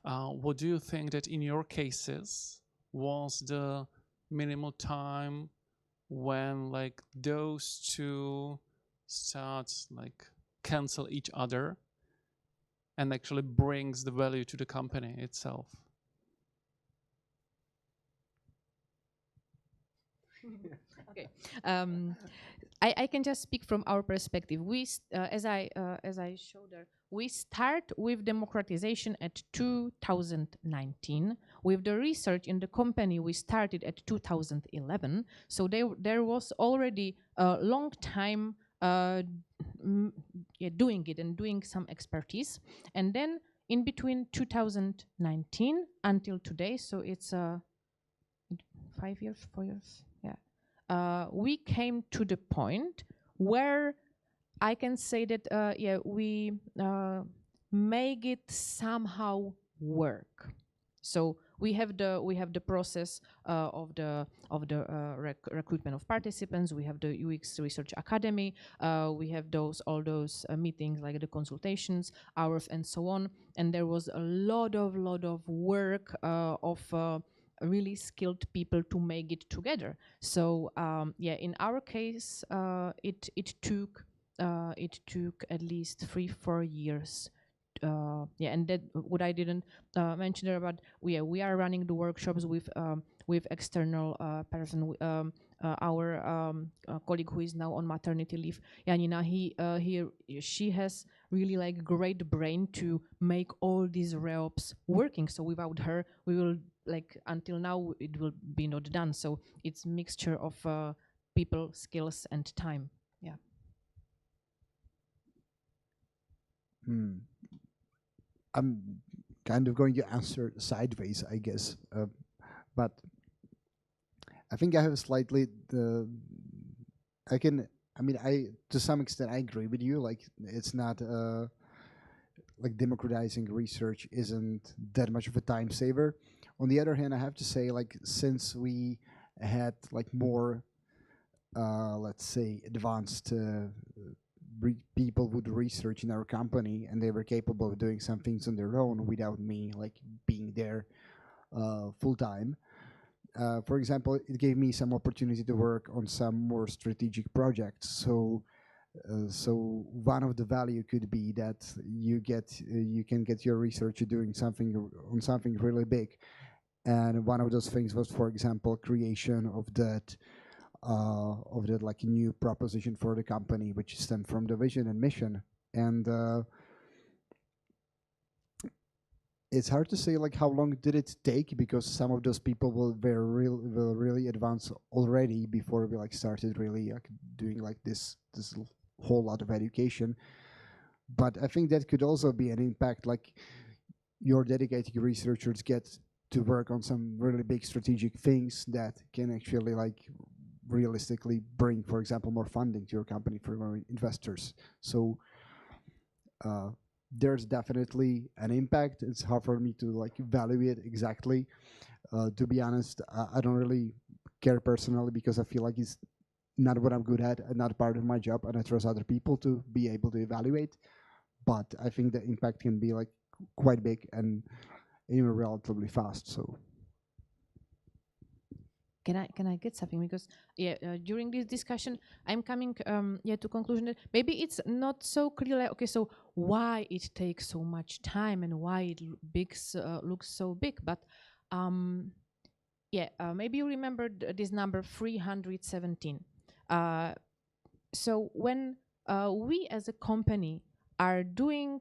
Speaker 1: What do you think that in your cases was the minimal time when like those two start like cancel each other and actually brings the value to the company itself?
Speaker 3: Okay, I can just speak from our perspective. We, as I showed there, we start with democratization at 2019. With the research in the company, we started at 2011. So there was already a long time doing it and doing some expertise. And then in between 2019 until today, so it's 5 years, 4 years, yeah. We came to the point where I can say that we make it somehow work. So we have the process of the recruitment of participants. We have the UX Research Academy. We have all those meetings like the consultations, hours, and so on. And there was a lot of work of really skilled people to make it together. So in our case, it took at least 3-4 years. And that what I didn't mention there about we are running the workshops with external person. Our colleague who is now on maternity leave, Janina, she has really like great brain to make all these reops working. So without her, we will like until now it will be not done. So it's mixture of people, skills, and time. Yeah.
Speaker 2: I'm kind of going to answer sideways, I guess, but I think I have slightly to some extent I agree with you. Like it's not like democratizing research isn't that much of a time saver. On the other hand, I have to say, like since we had like more, let's say, advanced people would research in our company, and they were capable of doing some things on their own without me like being there full time. For example, it gave me some opportunity to work on some more strategic projects. So one of the value could be that you can get your researcher doing something on something really big. And one of those things was, for example, creation of that like a new proposition for the company, which stemmed from the vision and mission. And it's hard to say like how long did it take, because some of those people were really advanced already before we like started really like doing like this whole lot of education. But I think that could also be an impact, like your dedicated researchers get to work on some really big strategic things that can actually like realistically bring, for example, more funding to your company for more investors. So there's definitely an impact. It's hard for me to like evaluate exactly. To be honest, I don't really care personally, because I feel like it's not what I'm good at and not part of my job, and I trust other people to be able to evaluate. But I think the impact can be like quite big and even relatively fast. So
Speaker 3: Can I get something? Because during this discussion, I'm coming to conclusion that maybe it's not so clear. Like, okay, so why it takes so much time and why it looks so big? But maybe you remember this number 317. So when we as a company are doing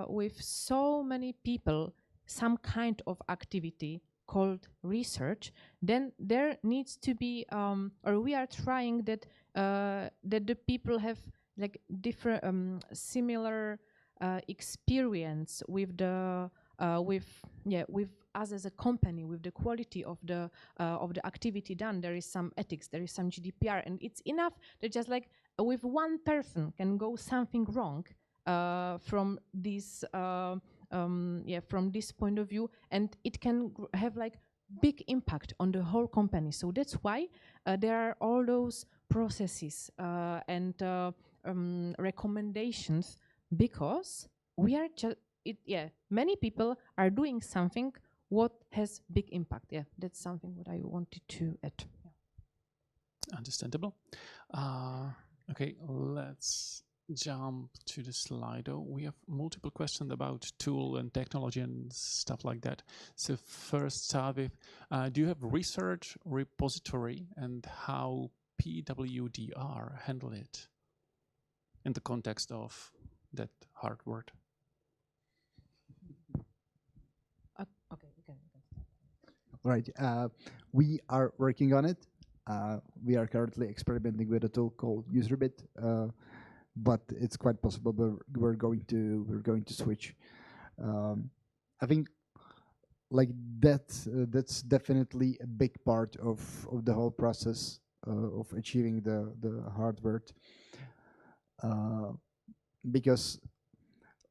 Speaker 3: with so many people some kind of activity called research, then there needs to be, or we are trying that the people have like different, similar experience with the with us as a company, with the quality of the activity done. There is some ethics, there is some GDPR, and it's enough that just like with one person can go something wrong from this. From this point of view, and it can have like big impact on the whole company. So that's why there are all those processes and recommendations, because we are just many people are doing something what has big impact. Yeah, that's something what I wanted to add.
Speaker 1: Understandable. Okay, let's jump to the Slido. We have multiple questions about tool and technology and stuff like that. So first start with, do you have research repository and how PWDR handle it in the context of that hard word?
Speaker 3: Okay, you can.
Speaker 2: Right. We are working on it. We are currently experimenting with a tool called UserBit, but it's quite possible we're going to switch. I think like that's definitely a big part of the whole process of achieving the hard word, because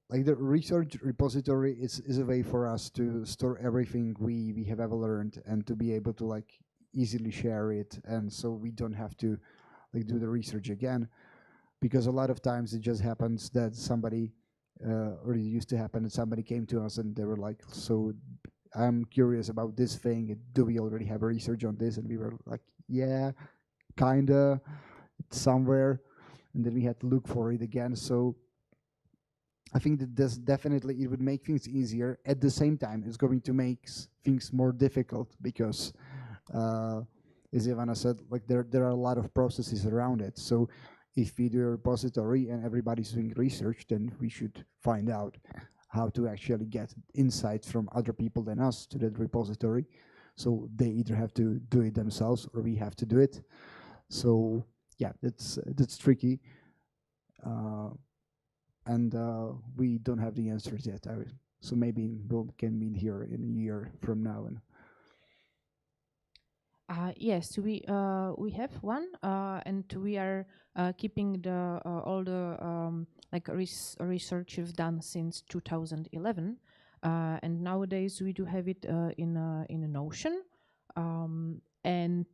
Speaker 2: like the research repository is a way for us to store everything we have ever learned and to be able to like easily share it, and so we don't have to like do the research again, because a lot of times it just happens that somebody or it used to happen that somebody came to us and they were like, so I'm curious about this thing, do we already have research on this? And we were like, yeah, kinda, it's somewhere, and then we had to look for it again. So I think that this definitely, it would make things easier. At the same time, it's going to make things more difficult because, as Ivana said, like there are a lot of processes around it. So if we do a repository and everybody's doing research, then we should find out how to actually get insights from other people than us to that repository. So they either have to do it themselves or we have to do it. So yeah, that's tricky. And we don't have the answers yet. So maybe we can meet here in a year from now. And
Speaker 3: yes, we have one, and we are keeping the all the like research we've done since 2011, and nowadays we do have it in a Notion, and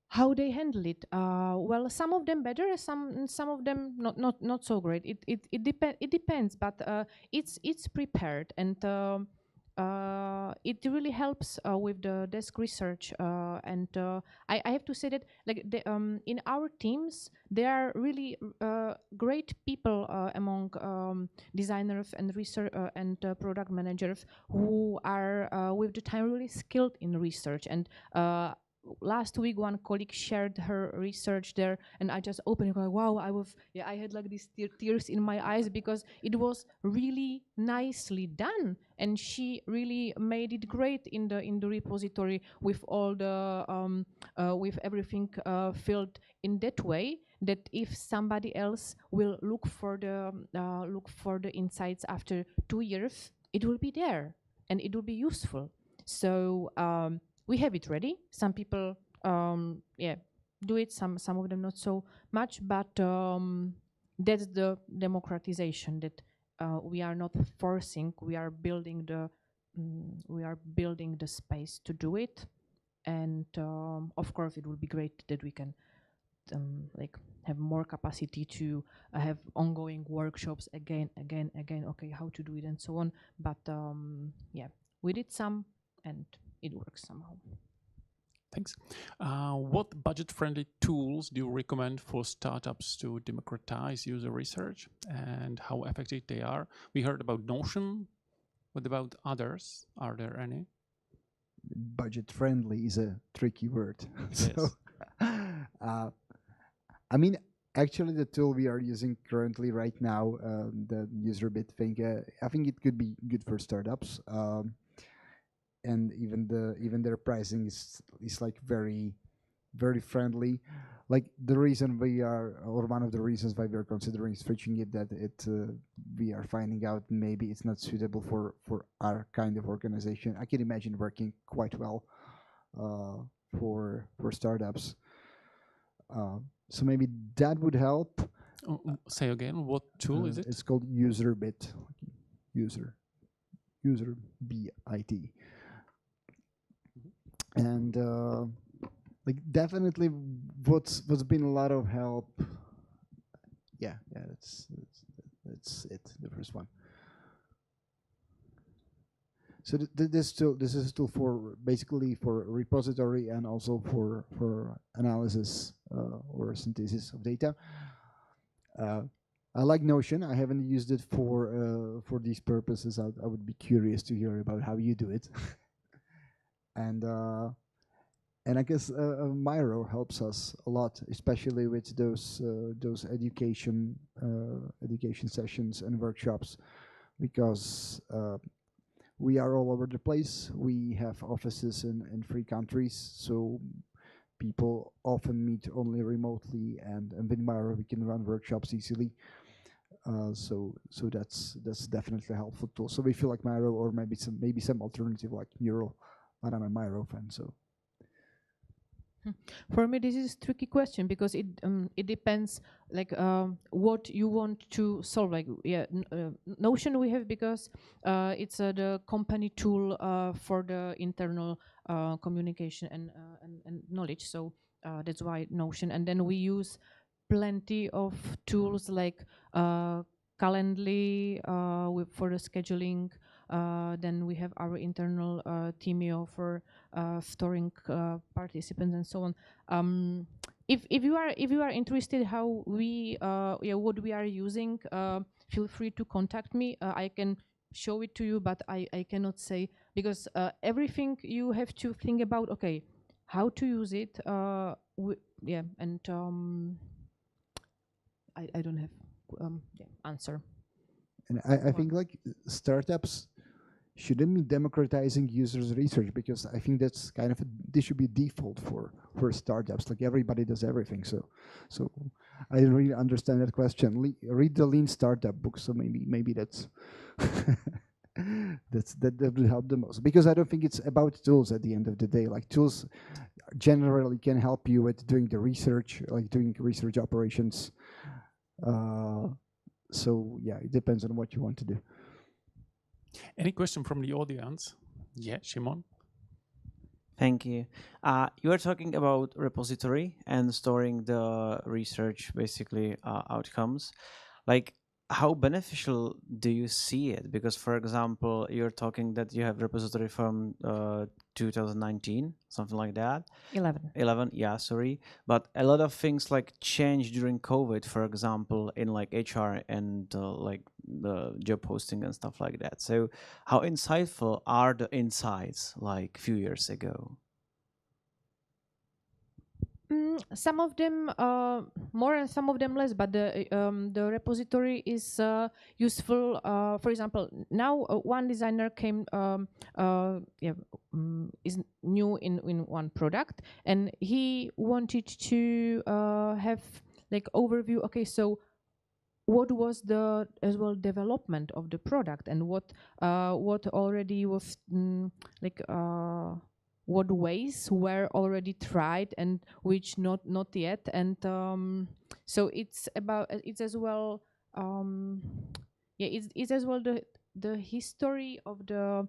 Speaker 3: how they handle it? Well, some of them better, some of them not so great. It depends, but it's prepared, and it really helps with the desk research. And I have to say that like in our teams there are really great people among designers and research and product managers who are with the time really skilled in research. And last week one colleague shared her research there, and I just opened it like, wow, I had like these tears in my eyes because it was really nicely done, and she really made it great in the repository with all the with everything filled in that way that if somebody else will look for the insights after 2 years, it will be there and it will be useful. So we have it ready. Some people, do it. Some of them not so much. But that's the democratization that we are not forcing. We are building the space to do it. And of course, it would be great that we can like have more capacity to have ongoing workshops again. Okay, how to do it and so on. But yeah, we did some and it works somehow.
Speaker 1: Thanks. What budget-friendly tools do you recommend for startups to democratize user research, and how effective they are? We heard about Notion. What about others? Are there any?
Speaker 2: Budget-friendly is a tricky word.
Speaker 1: Yes.
Speaker 2: So, I mean, actually, the tool we are using currently right now, the UserBit thing, I think it could be good for startups. And even their pricing is like very friendly. Like the reason we are, or one of the reasons why we are considering switching it, that we are finding out maybe it's not suitable for our kind of organization. I can imagine working quite well for startups. So maybe that would help.
Speaker 1: Say again, what tool is it?
Speaker 2: It's called UserBit. User BIT. And like definitely what's been a lot of help. Yeah, That's it, the first one. So this is a tool for basically for repository and also for analysis or synthesis of data. I like Notion. I haven't used it for these purposes. I would be curious to hear about how you do it. And I guess Miro helps us a lot, especially with those education sessions and workshops, because we are all over the place. We have offices in 3 countries, so people often meet only remotely, and with Miro we can run workshops easily. So that's definitely a helpful tool. So we feel like Miro, or maybe some alternative like Mural. But I'm a Miro fan, so.
Speaker 3: For me, this is a tricky question because it depends like what you want to solve. Like Notion we have because it's the company tool for the internal communication and knowledge. So that's why Notion. And then we use plenty of tools like Calendly for the scheduling. Then we have our internal Teamio for storing participants and so on. If you are interested how we what we are using, feel free to contact me. I can show it to you, but I cannot say because everything you have to think about. Okay, how to use it? And I don't have answer.
Speaker 2: And I think like startups shouldn't be democratizing users research, because I think that's kind of this should be default for startups. Like everybody does everything. So I didn't really understand that question. Read the Lean Startup book. So maybe that's that would help the most, because I don't think it's about tools at the end of the day. Like tools generally can help you with doing the research, like doing research operations. So yeah, it depends on what you want to do.
Speaker 1: Any question from the audience? Yeah, Shimon.
Speaker 5: Thank you. You are talking about repository and storing the research, basically outcomes. Like, how beneficial do you see it? Because, for example, you're talking that you have repository from 2019, something like that. 11, yeah, sorry. But a lot of things like changed during COVID, for example, in like HR and like the job posting and stuff like that. So how insightful are the insights like a few years ago?
Speaker 3: Some of them more and some of them less, but the repository is useful. For example, now one designer came is new in one product, and he wanted to have like overview. Okay, so what was the as well development of the product, and what already was what ways were already tried and which not yet, and so it's as well it's as well the history of the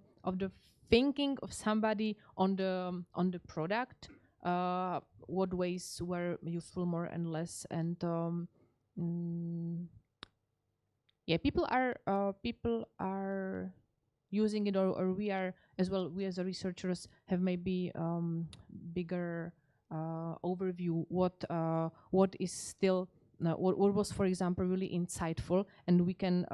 Speaker 3: thinking of somebody on the product, what ways were useful more and less, and people are using it, or we are as well. We as researchers have maybe bigger overview what is still what was, for example, really insightful, and we can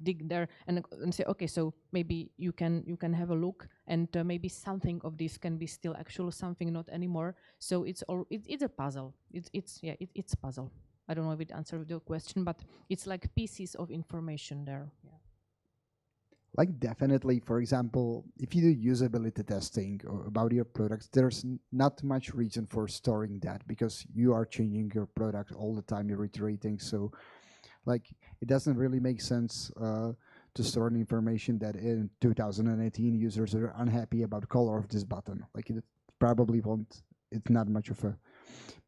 Speaker 3: dig there and say, okay, so maybe you can have a look, and maybe something of this can be still actual, something not anymore. So it's a puzzle. It's a puzzle. I don't know if it answered your question, but it's like pieces of information there. Yeah.
Speaker 2: Like definitely, for example, if you do usability testing about your products, there's not much reason for storing that, because you are changing your product all the time, you're iterating. So like it doesn't really make sense to store an information that in 2018 users are unhappy about the color of this button. Like it probably won't, it's not much of a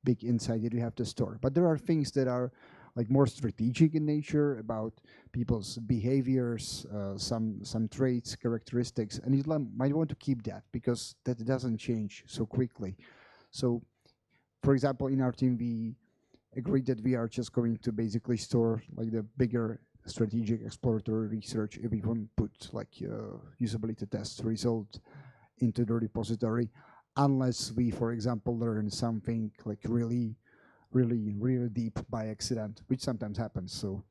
Speaker 2: big insight that you have to store. But there are things that are like more strategic in nature, about people's behaviors, some traits, characteristics, and you might want to keep that because that doesn't change so quickly. So, for example, in our team, we agreed that we are just going to basically store like the bigger strategic exploratory research if we won't put like usability test result into the repository, unless we, for example, learn something like really deep by accident, which sometimes happens. So.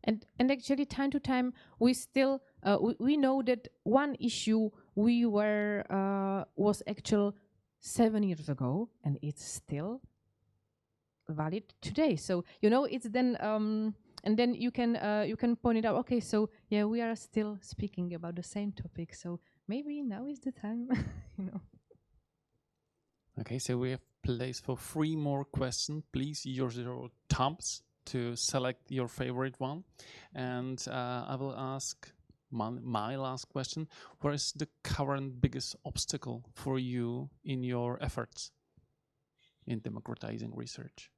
Speaker 3: And actually, time to time, we still we know that one issue was actual 7 years ago, and it's still valid today. So it's then and then you can point it out. Okay, so yeah, we are still speaking about the same topic. So maybe now is the time.
Speaker 1: Okay, so we have place for 3 more questions. Please use your thumbs to select your favorite one. And I will ask my last question. What is the current biggest obstacle for you in your efforts in democratizing research?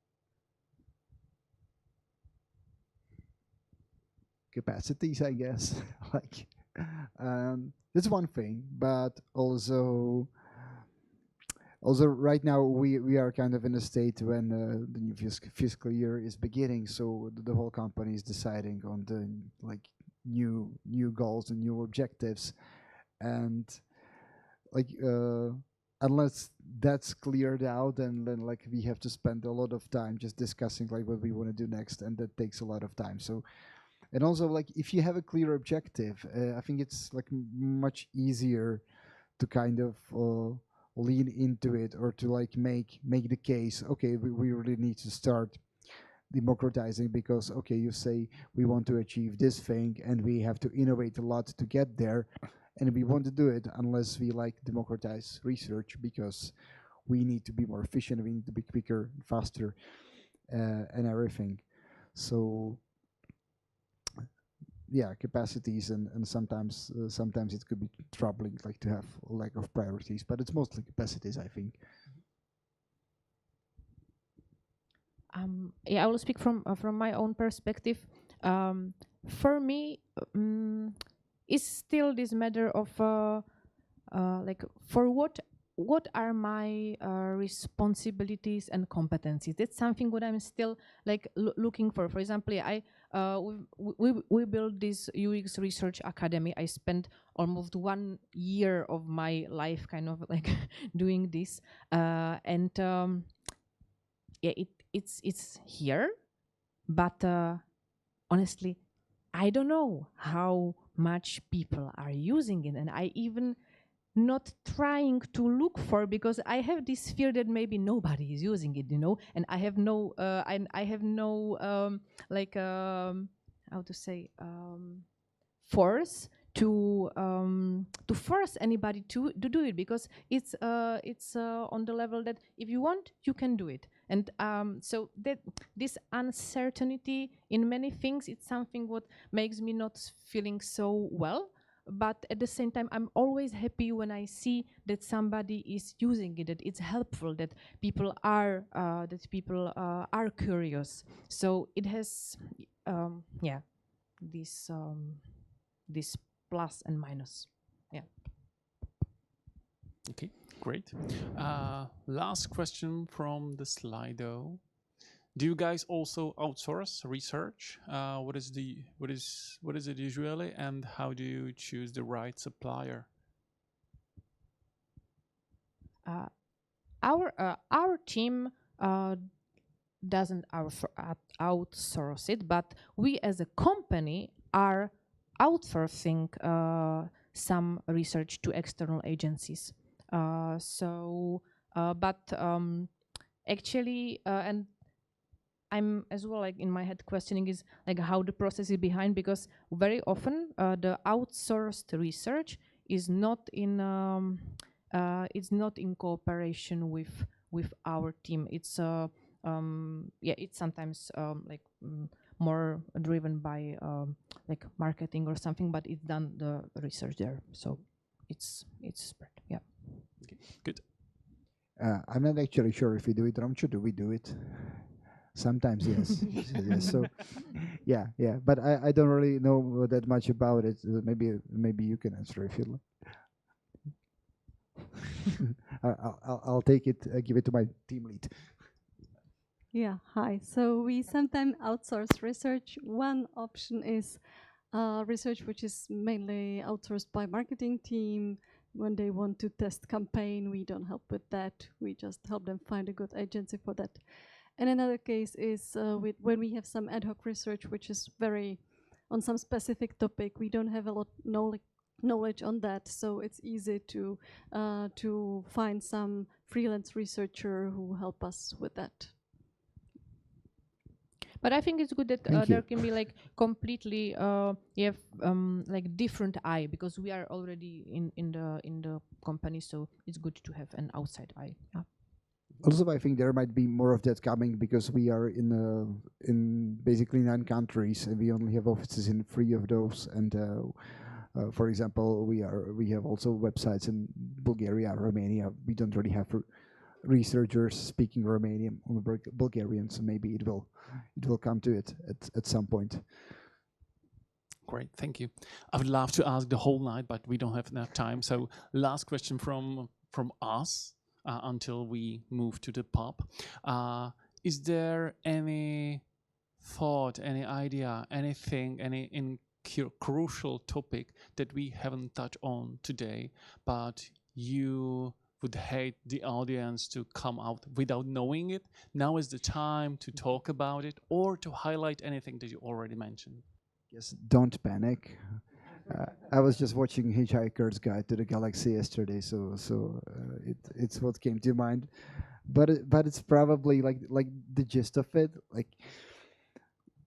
Speaker 2: Capacities, I guess. Like, that's one thing, but also right now we are kind of in a state when the new fiscal year is beginning, so the whole company is deciding on the like new goals and new objectives, and like unless that's cleared out, and then like we have to spend a lot of time just discussing like what we want to do next, and that takes a lot of time. So, and also like if you have a clear objective, I think it's like much easier to kind of lean into it, or to like make the case, okay, we really need to start democratizing, because okay, you say we want to achieve this thing and we have to innovate a lot to get there, and we want to do it unless we like democratize research, because we need to be more efficient, we need to be quicker, faster, and everything. So yeah, capacities, and sometimes it could be troubling, like to have a lack of priorities, but it's mostly capacities, I think.
Speaker 3: Yeah, I will speak from my own perspective. For me, it's still this matter of like for what are my responsibilities and competencies. That's something what I'm still like looking for. For example, we built this UX Research Academy. I spent almost 1 year of my life kind of like doing this, and yeah, it's here, but honestly, I don't know how much people are using it, and I even not trying to look for, because I have this fear that maybe nobody is using it, and I have no like how to say force to force anybody to do it, because it's on the level that if you want, you can do it. And so that this uncertainty in many things, it's something what makes me not feeling so well. But at the same time, I'm always happy when I see that somebody is using it, that it's helpful, that people are curious. So it has yeah, this plus and minus. Yeah.
Speaker 1: Okay, great. Last question from the Slido. Do you guys also outsource research? What is it usually, and how do you choose the right supplier?
Speaker 3: Our team doesn't outsource it, but we as a company are outsourcing some research to external agencies. Actually, and I'm as well like in my head questioning is like how the process is behind, because very often the outsourced research is not in it's not in cooperation with our team. It's yeah, it's sometimes like more driven by like marketing or something, but it's done the research there, so it's spread. Yeah.
Speaker 1: Okay, good.
Speaker 2: I'm not actually sure if we do it, Ramcho. Do we do it? Sometimes, yes. Yes. So, yeah. But I don't really know that much about it. Maybe you can answer if you like. I'll take it. Give it to my team lead.
Speaker 6: Yeah, hi. So we sometimes outsource research. One option is research which is mainly outsourced by marketing team. When they want to test campaign, we don't help with that. We just help them find a good agency for that. And another case is when we have some ad hoc research which is very on some specific topic. We don't have a lot knowledge on that, so it's easy to find some freelance researcher who help us with that.
Speaker 3: But I think it's good that
Speaker 2: Thank
Speaker 3: there
Speaker 2: you.
Speaker 3: can be like completely like different eye, because we are already in the company, so it's good to have an outside eye. Yeah.
Speaker 2: Also, I think there might be more of that coming because we are in basically 9 countries and we only have offices in 3 of those. And for example, we have also websites in Bulgaria, Romania. We don't really have researchers speaking Romanian or Bulgarian, so maybe it will come to it at some point.
Speaker 1: Great, thank you. I would love to ask the whole night, but we don't have enough time. So last question from us until we move to the pub. Is there any thought, any idea, anything, any crucial topic that we haven't touched on today, but you would hate the audience to come out without knowing it? Now is the time to talk about it or to highlight anything that you already mentioned.
Speaker 2: Yes, don't panic. I was just watching Hitchhiker's Guide to the Galaxy yesterday, so it's what came to mind. But it's probably like the gist of it. Like,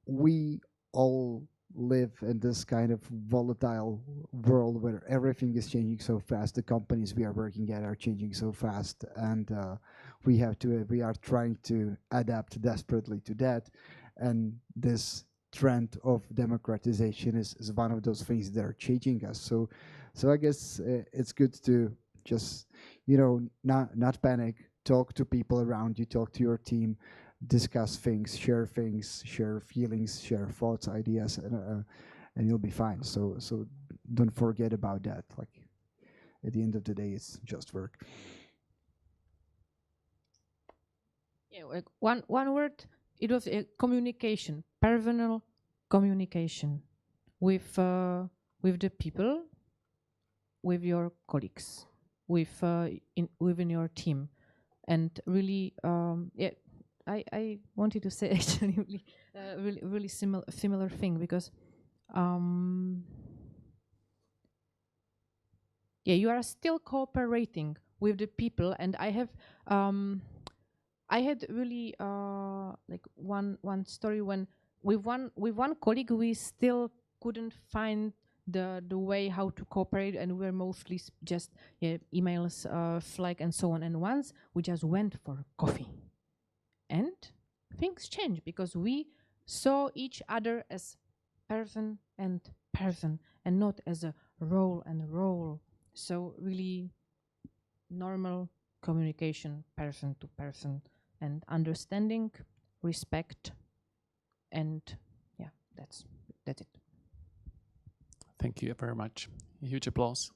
Speaker 2: we all live in this kind of volatile world where everything is changing so fast. The companies we are working at are changing so fast, and we are trying to adapt desperately to that. And this trend of democratization is one of those things that are changing us. So I guess it's good to just, not panic. Talk to people around you. Talk to your team. Discuss things, share feelings, share thoughts, ideas, and you'll be fine. So don't forget about that. Like, at the end of the day, it's just work.
Speaker 3: Yeah, like one word. It was communication, personal communication with the people, with your colleagues, within your team, and really, I wanted to say actually really similar thing, because you are still cooperating with the people, and I had really like one story when with one colleague we still couldn't find the way how to cooperate, and we were mostly just emails, Slack, and so on. And once we just went for coffee, and things changed because we saw each other as person and not as a role. So really normal communication, person to person, and understanding, respect, and that's it.
Speaker 1: Thank you very much. A huge applause.